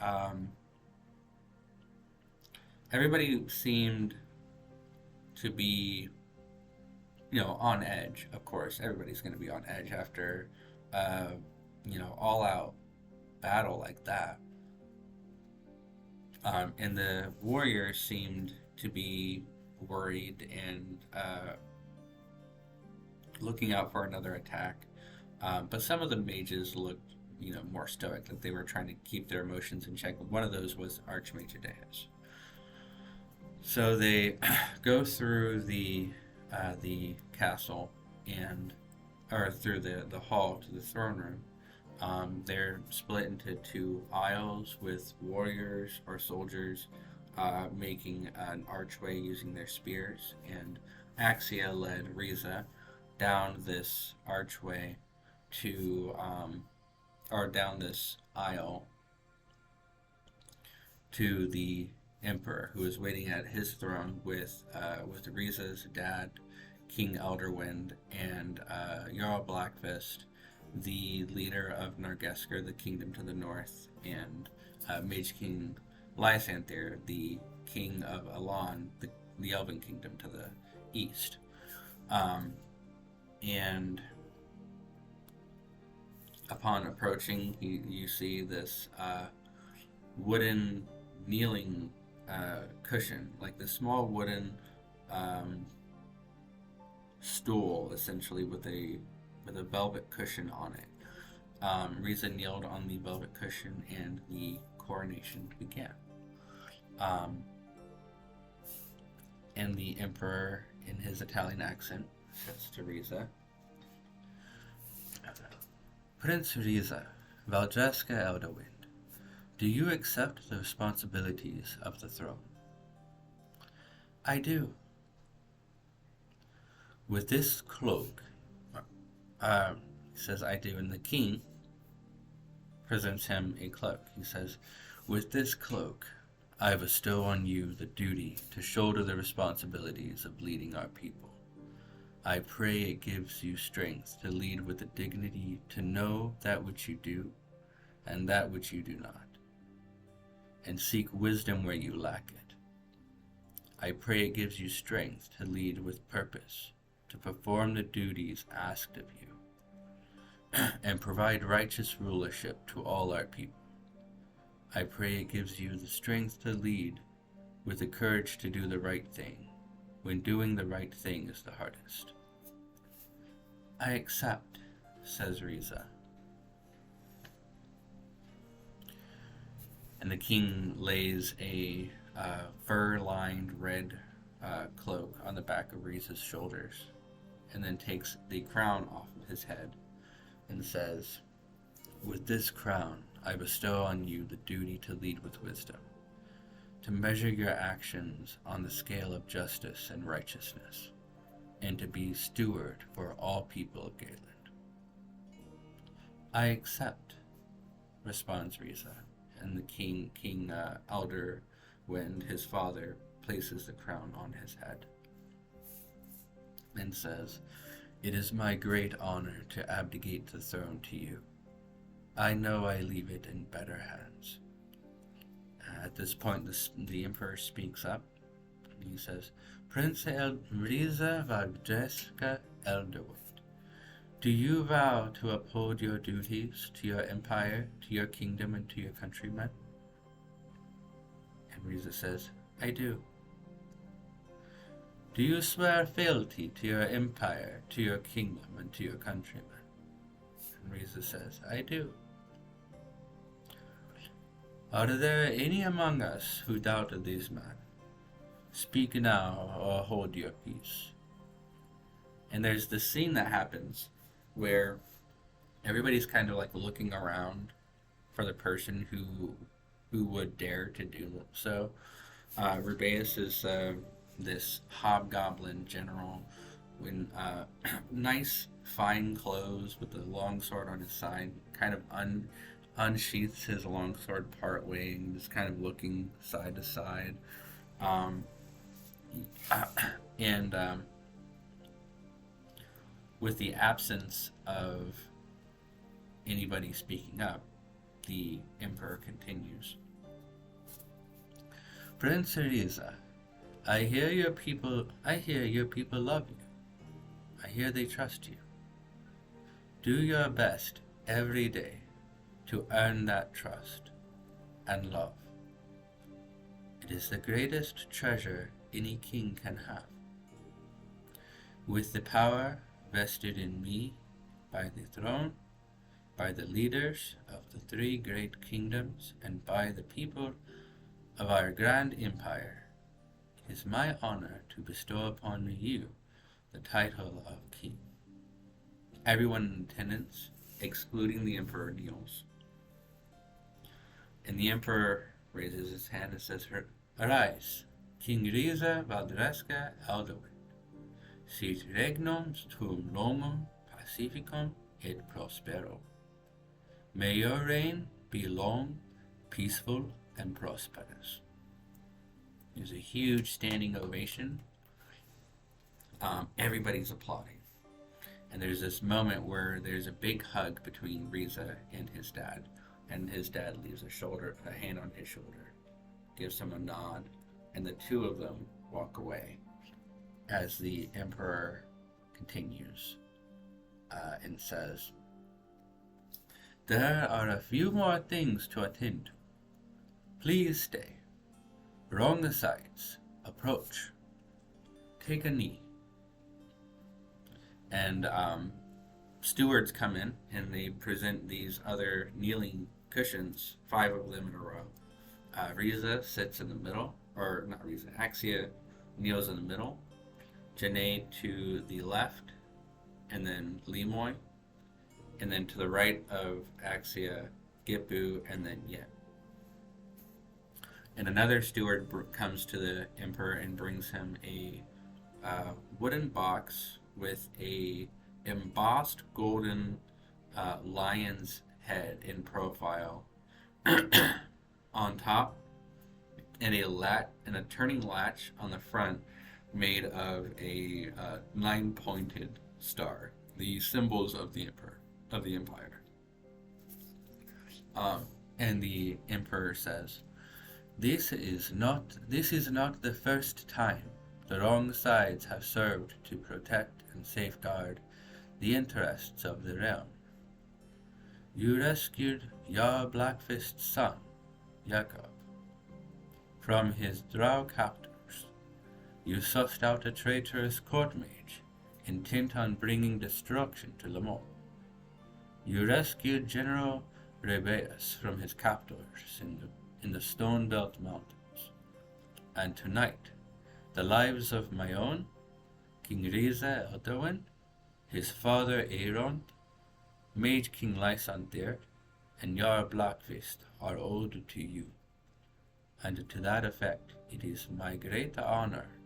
everybody seemed to be, on edge. Of course, everybody's going to be on edge after, all-out battle like that. And the warriors seemed to be worried and looking out for another attack. But some of the mages looked, more stoic, like they were trying to keep their emotions in check. One of those was Archmage Adeus. So they go through the castle or through the hall to the throne room. They're split into two aisles with warriors or soldiers making an archway using their spears, and Axia led Riza down this archway down this aisle to the Emperor, who is waiting at his throne with Riza's dad, King Elderwind, and Jarl Blackfist, the leader of Nargesker, the kingdom to the north, and Mage King Lysanther, the king of Elan, the Elven kingdom to the east. And upon approaching, you see this wooden kneeling cushion, like this small wooden stool, essentially with a velvet cushion on it. Riza kneeled on the velvet cushion, and the coronation began. And the Emperor, in his Italian accent, says to Riza, Prince Riza, Valjeska Elderwind, do you accept the responsibilities of the throne? I do. With this cloak, he says, I do, and the king presents him a cloak. He says, with this cloak, I bestow on you the duty to shoulder the responsibilities of leading our people. I pray it gives you strength to lead with the dignity to know that which you do and that which you do not, and seek wisdom where you lack it. I pray it gives you strength to lead with purpose, to perform the duties asked of you, and provide righteous rulership to all our people. I pray it gives you the strength to lead with the courage to do the right thing, when doing the right thing is the hardest. I accept, says Riza. And the king lays a fur-lined red cloak on the back of Riza's shoulders, and then takes the crown off of his head and says, with this crown, I bestow on you the duty to lead with wisdom, to measure your actions on the scale of justice and righteousness, and to be steward for all people of Galen. I accept, responds Riza, and the King Elderwind, his father, places the crown on his head and says, "It is my great honor to abdicate the throne to you. I know I leave it in better hands." At this point, the Emperor speaks up. He says, "Prince Riza Valdreska Elderwind, do you vow to uphold your duties to your empire, to your kingdom, and to your countrymen?" And Riza says, "I do." "Do you swear fealty to your empire, to your kingdom, and to your countrymen?" And Riza says, "I do." "Are there any among us who doubt these men? Speak now or hold your peace." And there's this scene that happens where everybody's kind of like looking around for the person who would dare to do so. Rubeus is this hobgoblin general in nice fine clothes with a long sword on his side, kind of unsheaths his long sword part way and just kind of looking side to side. With the absence of anybody speaking up, the Emperor continues. "Prince Riza, I hear your people love you. I hear they trust you. Do your best every day to earn that trust and love. It is the greatest treasure any king can have. With the power vested in me by the throne, by the leaders of the 3 great kingdoms, and by the people of our grand empire, it is my honor to bestow upon you the title of king." Everyone in attendance, excluding the Emperor, kneels. And the Emperor raises his hand and says, "Arise, King Riza Valdreska Elderwind. Sit regnum tuum longum pacificum et prospero. May your reign be long, peaceful, and prosperous." There's a huge standing ovation. Everybody's applauding. And there's this moment where there's a big hug between Riza and his dad. And his dad leaves a hand on his shoulder, gives him a nod, and the two of them walk away as the Emperor continues and says, "There are a few more things to attend to. Please stay. Wrongsides, approach. Take a knee." And stewards come in and they present these other kneeling cushions, 5 of them in a row. Riza sits in the middle, or not Riza, Axia kneels in the middle, Janae to the left, and then LIMOY, and then to the right of Axia, Gippu, and then Yen. And another steward comes to the Emperor and brings him a wooden box with a embossed golden lion's head in profile on top, and a turning latch on the front made of a 9-pointed star, the symbols of the empire. And the Emperor says, This is not the first time the Wrongsides have served to protect and safeguard the interests of the realm. You rescued Jarl Blackfist's son, Jakob, from his drow captors. You sussed out a traitorous court mage intent on bringing destruction to LIMOY. You rescued General Rubeus from his captors in the Stone Belt Mountains. And tonight, the lives of my own, King Riza Elderwind, his father Aeron, Mage King Lysanthir, and Jarl Blackfist are owed to you. And to that effect, it is my great honor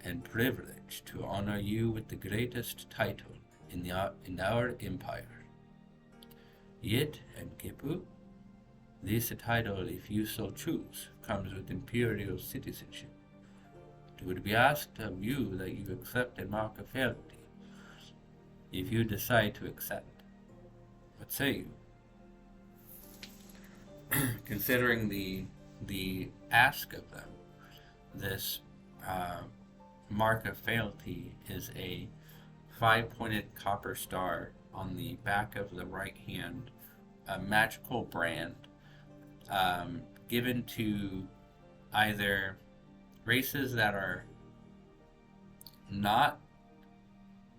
and privilege to honor you with the greatest title in our empire. Yet, and Gippu, this title, if you so choose, comes with imperial citizenship. It would be asked of you that you accept a mark of fealty, if you decide to accept. What say you? Considering the ask of them, this mark of fealty is a 5-pointed copper star on the back of the right hand, a magical brand given to either races that are not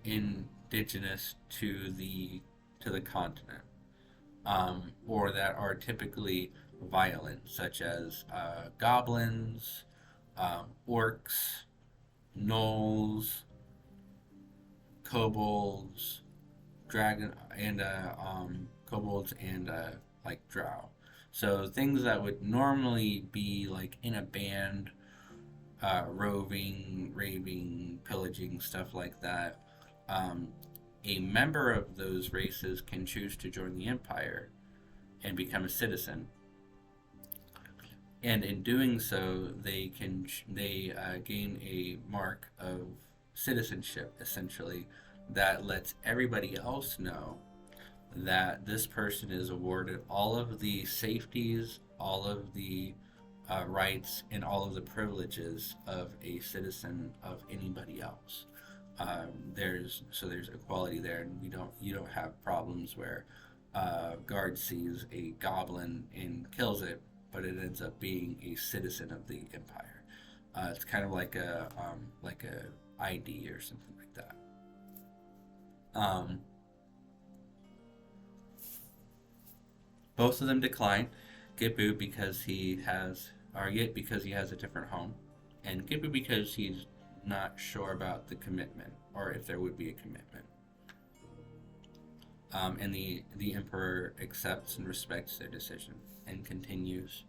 indigenous to the continent, or that are typically violent, such as goblins, orcs, gnolls, kobolds, dragon, and kobolds and like drow. So things that would normally be like in a band, roving, raving, pillaging, stuff like that. A member of those races can choose to join the Empire and become a citizen. And in doing so, they gain a mark of citizenship, essentially, that lets everybody else know that this person is awarded all of the safeties, all of the rights, and all of the privileges of a citizen of anybody else. There's equality there, and you don't have problems where guard sees a goblin and kills it, but it ends up being a citizen of the Empire. It's kind of like a ID or something like that. Both of them decline. Gippu because he has a different home, and Gippu because he's not sure about the commitment, or if there would be a commitment. And the Emperor accepts and respects their decision and continues.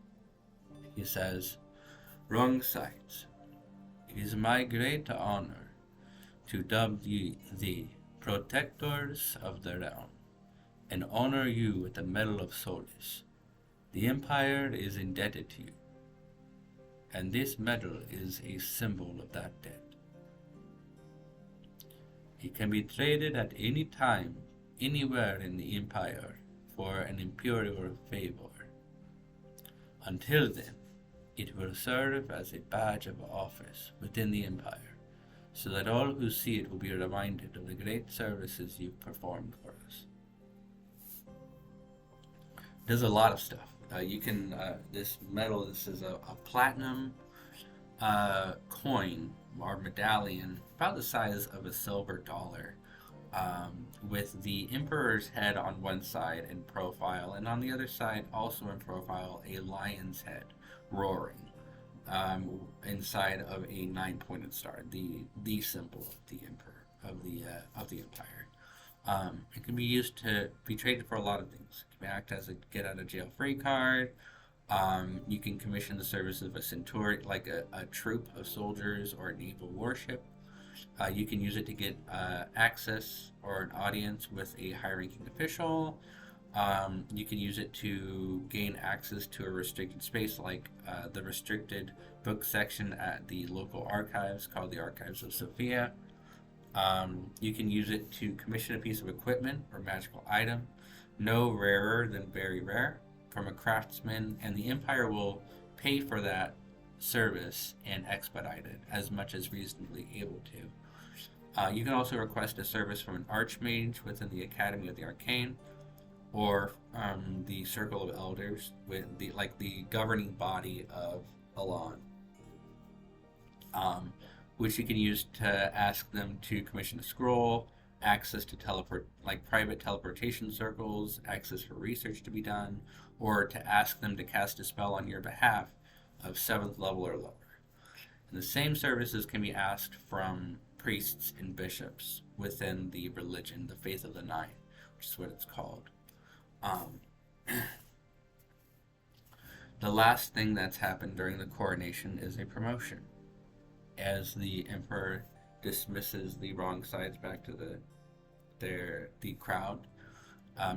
He says, "Wrongsides, it is my great honor to dub you the protectors of the realm, and honor you with the Medal of Solace. The Empire is indebted to you, and this medal is a symbol of that debt. It can be traded at any time, anywhere in the Empire, for an imperial favor. Until then, it will serve as a badge of office within the Empire, so that all who see it will be reminded of the great services you've performed for us." Does a lot of stuff. You can, this medal, this is a platinum coin or medallion, about the size of a silver dollar, with the Emperor's head on one side in profile, and on the other side, also in profile, a lion's head roaring, inside of a 9-pointed star, the symbol of the Emperor, of the Empire. It can be used to be traded for a lot of things. It can act as a get-out-of-jail-free card. You can commission the service of a centurion, like a troop of soldiers or a naval warship. You can use it to get access or an audience with a high-ranking official. You can use it to gain access to a restricted space, like the restricted book section at the local archives called the Archives of Sophia. You can use it to commission a piece of equipment or magical item, no rarer than very rare, from a craftsman, and the Empire will pay for that service and expedite it as much as reasonably able to. You can also request a service from an archmage within the Academy of the Arcane, or the Circle of Elders, with the governing body of Alon, which you can use to ask them to commission a scroll, access to private teleportation circles, access for research to be done, or to ask them to cast a spell on your behalf of 7th level or lower. And the same services can be asked from priests and bishops within the religion, the Faith of the Nine, which is what it's called. The last thing that's happened during the coronation is a promotion. As the Emperor dismisses the Wrongsides back to the crowd,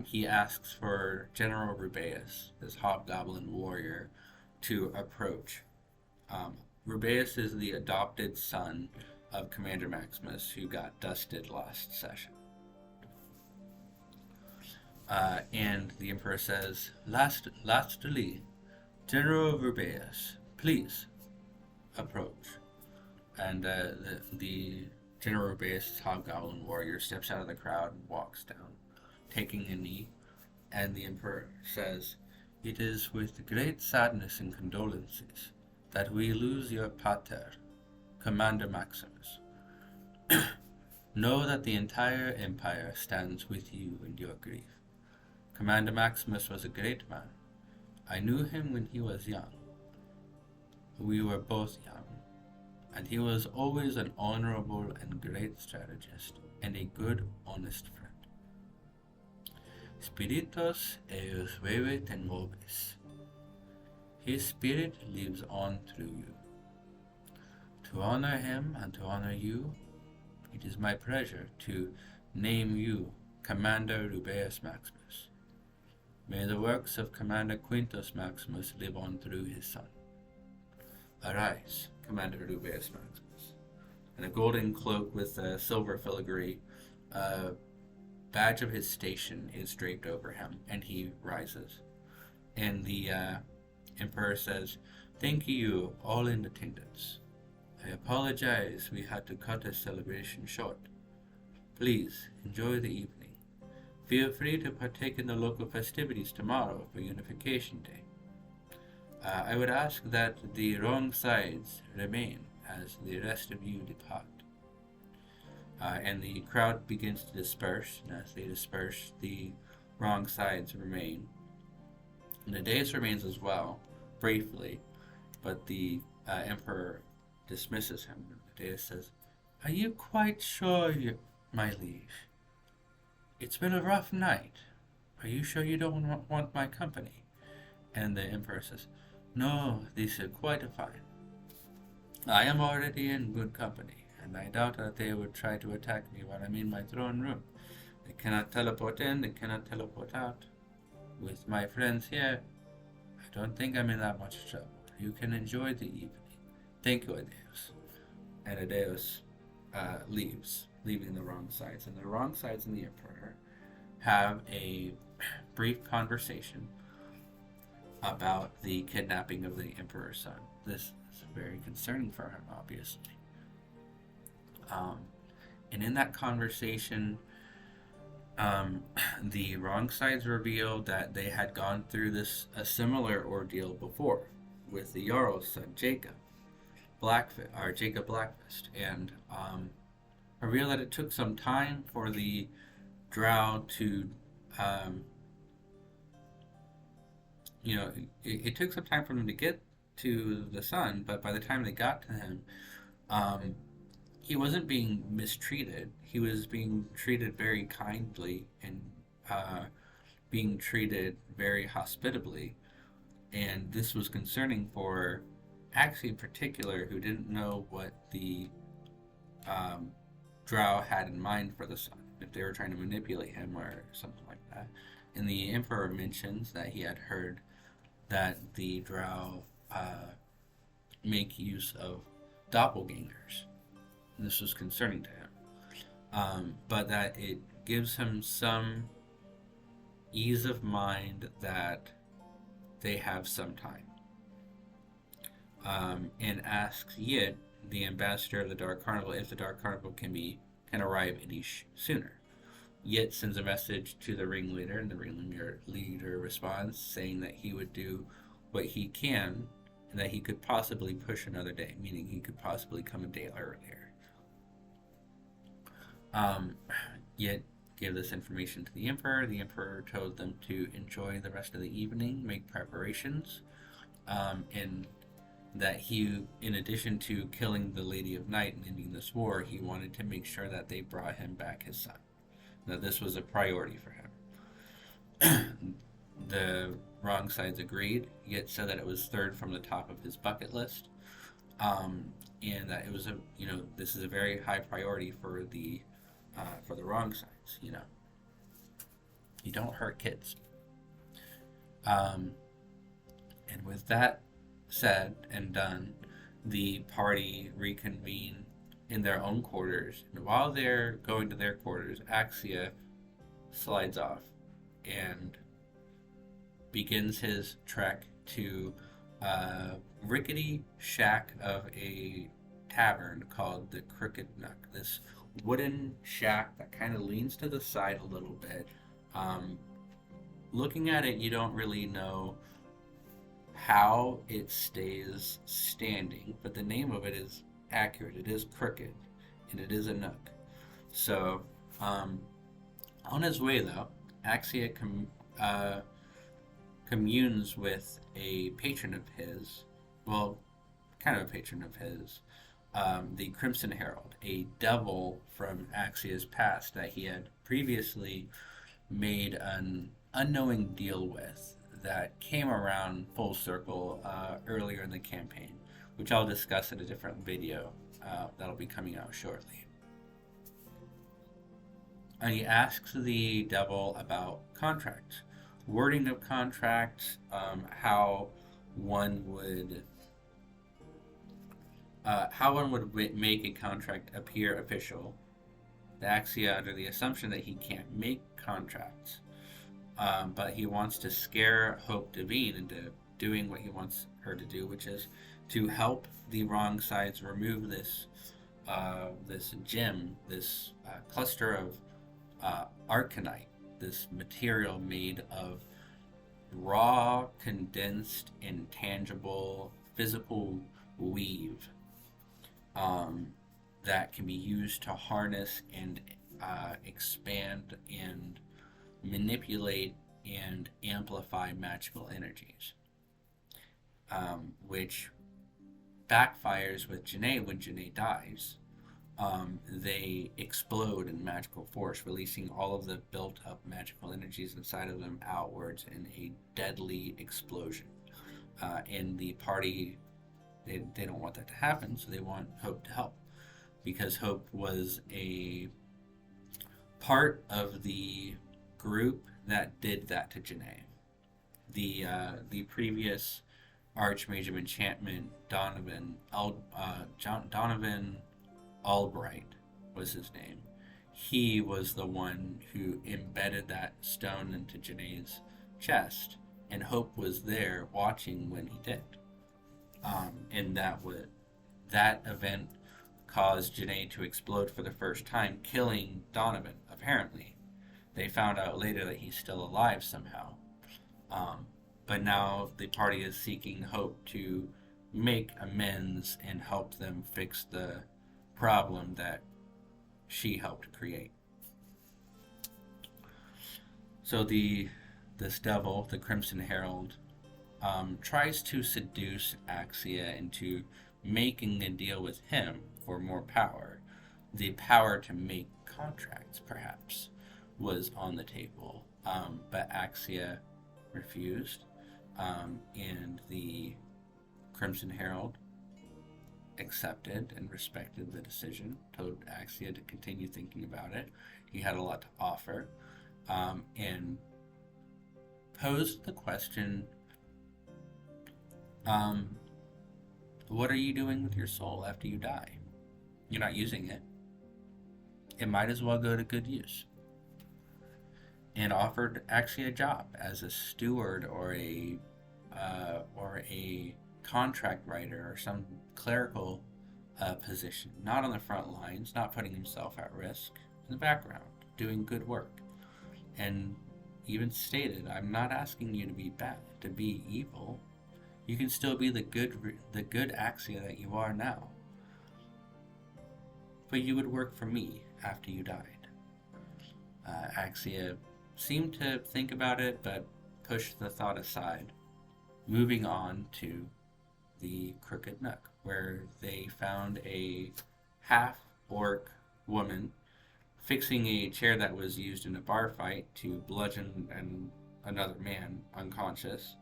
he asks for General Rubeus, this hobgoblin warrior, to approach. Rubeus is the adopted son of Commander Maximus, who got dusted last session. And the Emperor says, Lastly, General Rubeus, please approach. And the General Rubeus' hobgoblin warrior steps out of the crowd and walks down, taking a knee. And the Emperor says, "It is with great sadness and condolences that we lose your pater, Commander Maximus. Know that the entire Empire stands with you in your grief. Commander Maximus was a great man. I knew him when he was young. We were both young, and he was always an honorable and great strategist, and a good, honest friend. Spiritus eius vivit in vobis. His spirit lives on through you. To honor him and to honor you, it is my pleasure to name you Commander Rubeus Maximus. May the works of Commander Quintus Maximus live on through his son. Arise, Commander Rubeus Maximus." And a golden cloak with a silver filigree, badge of his station, is draped over him, and he rises. And the Emperor says, "Thank you, all in attendance. I apologize we had to cut the celebration short. Please enjoy the evening. Feel free to partake in the local festivities tomorrow for Unification Day. I would ask that the Wrongsides remain as the rest of you depart." And the crowd begins to disperse, and as they disperse, the Wrongsides remain. And the dais remains as well, briefly, but the Emperor dismisses him. The dais says, "Are you quite sure, my liege? It's been a rough night. Are you sure you don't want my company?" And the Emperor says, "No, these are quite fine. I am already in good company, and I doubt that they would try to attack me while I'm in my throne room. They cannot teleport in, they cannot teleport out. With my friends here, I don't think I'm in that much trouble. You can enjoy the evening. Thank you, Adeus." And Adeus leaves, leaving the Wrongsides. And the Wrongsides and the Emperor have a brief conversation about the kidnapping of the Emperor's son. This is very concerning for him, obviously. And in that conversation, the Wrongsides revealed that they had gone through a similar ordeal before with the Jarl's son, Jacob Blackfist, and revealed that it took some time for the Drow to, it took some time for them to get to the son, but by the time they got to him, he wasn't being mistreated. He was being treated very kindly and being treated very hospitably. And this was concerning for Axia in particular, who didn't know what the Drow had in mind for the son, if they were trying to manipulate him or something like that. And the Emperor mentions that he had heard that the Drow make use of doppelgangers. And this was concerning to him. But that it gives him some ease of mind that they have some time. And asks Yit, the ambassador of the Dark Carnival, if the Dark Carnival can arrive any sooner. Yit sends a message to the ringleader, and the ringleader responds saying that he would do what he can, and that he could possibly push another day, meaning he could possibly come a day earlier. Yit gave this information to the Emperor. The Emperor told them to enjoy the rest of the evening, make preparations, and that he, in addition to killing the Lady of Night and ending this war, he wanted to make sure that they brought him back his son. That this was a priority for him. The Wrongsides agreed, yet said that it was third from the top of his bucket list, and that it was this is a very high priority for the Wrongsides, You don't hurt kids. And with that said and done, the party reconvene in their own quarters. And while they're going to their quarters, Axia slides off and begins his trek to a rickety shack of a tavern called the Crooked Nook. This wooden shack that kind of leans to the side a little bit. Looking at it, you don't really know how it stays standing, but the name of it is accurate. It is crooked, and it is a nook. So, on his way though, Axia communes with a patron of his, well, kind of a patron of his, the Crimson Herald, a devil from Axia's past that he had previously made an unknowing deal with that came around full circle earlier in the campaign, which I'll discuss in a different video that'll be coming out shortly. And he asks the devil about contracts, wording of contracts, how one would make a contract appear official. The Axia under the assumption that he can't make contracts, but he wants to scare Hope Devine into doing what he wants her to do, which is to help the Wrongsides remove this gem, this cluster of arcanite, this material made of raw, condensed, intangible, physical weave that can be used to harness and expand and manipulate and amplify magical energies, which backfires with Janae when Janae dies. They explode in magical force, releasing all of the built-up magical energies inside of them outwards in a deadly explosion. And the party, they don't want that to happen, so they want Hope to help. Because Hope was a part of the group that did that to Janae. The previous Archmage of Enchantment, Donovan Albright was his name. He was the one who embedded that stone into Janae's chest, and Hope was there watching when he did. And that event caused Janae to explode for the first time, killing Donovan, apparently. They found out later that he's still alive somehow. But now the party is seeking Hope to make amends and help them fix the problem that she helped create. So this devil, the Crimson Herald, tries to seduce Axia into making a deal with him for more power. The power to make contracts, perhaps, was on the table, but Axia refused, and the Crimson Herald accepted and respected the decision, told Axia to continue thinking about it. He had a lot to offer, and posed the question, what are you doing with your soul after you die? You're not using it. It might as well go to good use. And offered Axia a job as a steward or a contract writer or some clerical position, not on the front lines, not putting himself at risk, in the background, doing good work. And even stated, I'm not asking you to be bad, to be evil. You can still be the good Axia that you are now. But you would work for me after you died. Axia seemed to think about it, but pushed the thought aside, moving on to the Crooked Nook, where they found a half-orc woman fixing a chair that was used in a bar fight to bludgeon another man unconscious,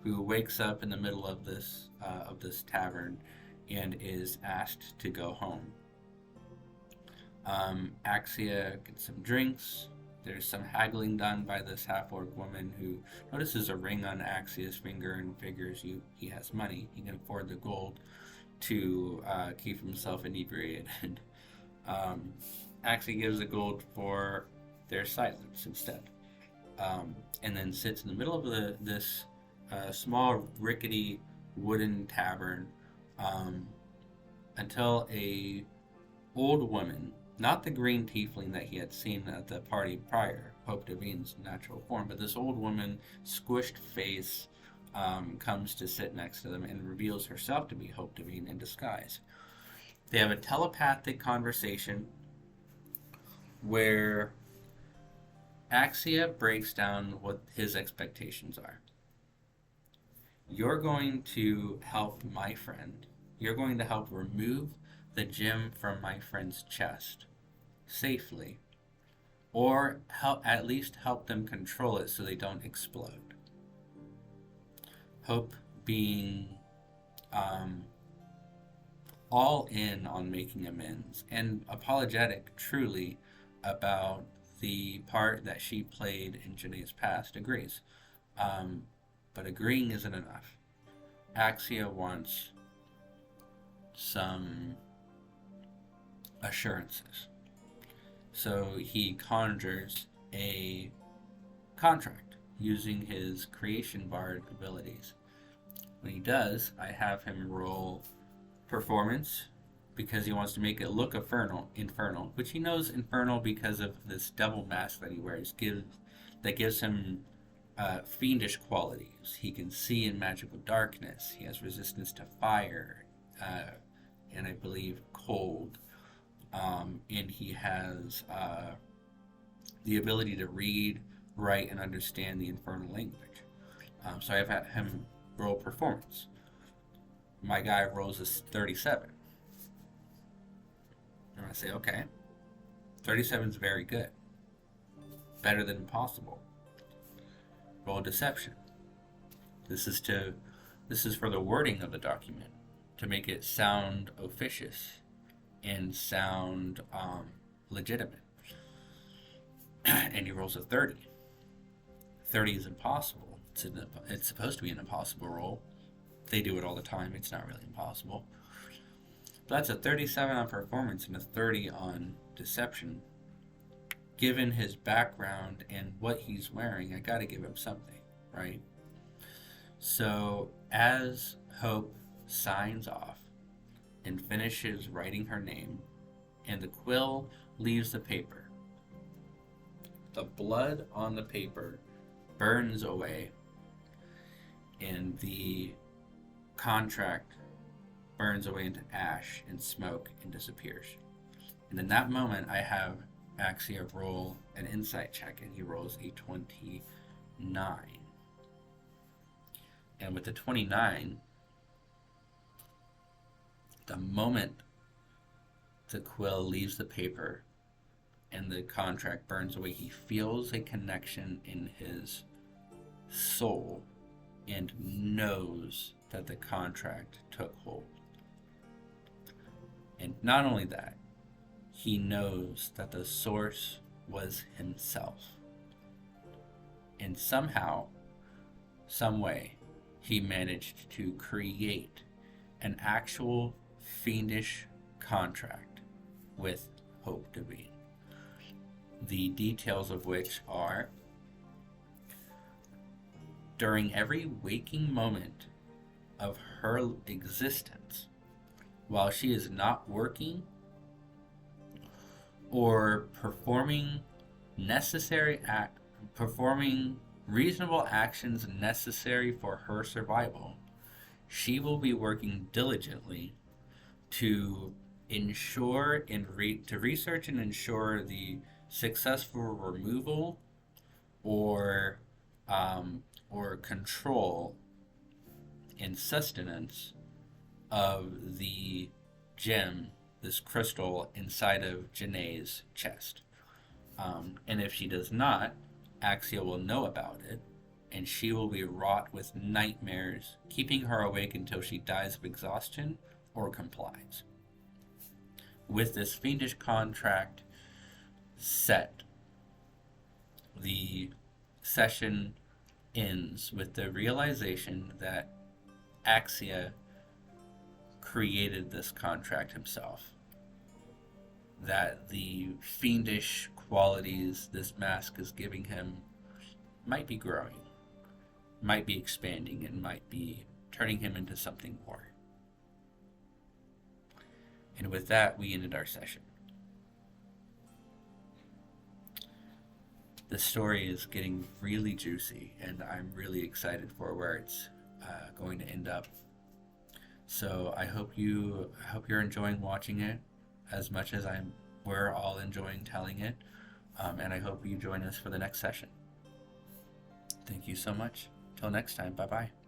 who wakes up in the middle of this tavern and is asked to go home. Axia gets some drinks, There's some haggling done by this half-orc woman who notices a ring on Axia's finger and figures he has money. He can afford the gold to keep himself inebriated. Axia gives the gold for their silence instead. And then sits in the middle of this small, rickety wooden tavern until a old woman, not the green tiefling that he had seen at the party prior, Hope Devine's natural form, but this old woman, squished face, comes to sit next to them and reveals herself to be Hope Devine in disguise. They have a telepathic conversation where Axia breaks down what his expectations are. You're going to help my friend. You're going to help remove the gem from my friend's chest safely, or at least help them control it so they don't explode. Hope being all in on making amends and apologetic truly about the part that she played in Janae's past, agrees. But agreeing isn't enough. Axia wants some assurances. So he conjures a contract using his creation bard abilities. When he does, I have him roll performance because he wants to make it look infernal, which he knows infernal because of this double mask that he wears that gives him fiendish qualities. He can see in magical darkness. He has resistance to fire, and I believe cold. And he has the ability to read, write, and understand the infernal language. So I've had him roll performance. My guy rolls a 37. And I say, okay, 37 is very good. Better than impossible. Roll deception. This is for the wording of the document, to make it sound officious and sound legitimate. And he rolls a 30. 30 is impossible. It's supposed to be an impossible roll. They do it all the time. It's not really impossible. But that's a 37 on performance and a 30 on deception. Given his background and what he's wearing, I gotta give him something, right? So as Hope signs off and finishes writing her name, and the quill leaves the paper, the blood on the paper burns away, and the contract burns away into ash and smoke and disappears. And in that moment, I have Axia roll an insight check, and he rolls a 29. And with the 29, the moment the quill leaves the paper and the contract burns away, he feels a connection in his soul and knows that the contract took hold. And not only that, he knows that the source was himself. And somehow, some way, he managed to create an actual fiendish contract with Hope Devine. The details of which are, during every waking moment of her existence, while she is not working or performing reasonable actions necessary for her survival, she will be working diligently to ensure and to research and ensure the successful removal or control and sustenance of the gem, this crystal inside of Janae's chest. And if she does not, Axia will know about it, and she will be wrought with nightmares, keeping her awake until she dies of exhaustion or complies. With this fiendish contract set, the session ends with the realization that Axia created this contract himself. That the fiendish qualities this mask is giving him might be growing, might be expanding, and might be turning him into something more. And with that, we ended our session. The story is getting really juicy, and I'm really excited for where it's going to end up. So I hope you're enjoying watching it as much as we're all enjoying telling it, and I hope you join us for the next session. Thank you so much. Till next time, bye-bye.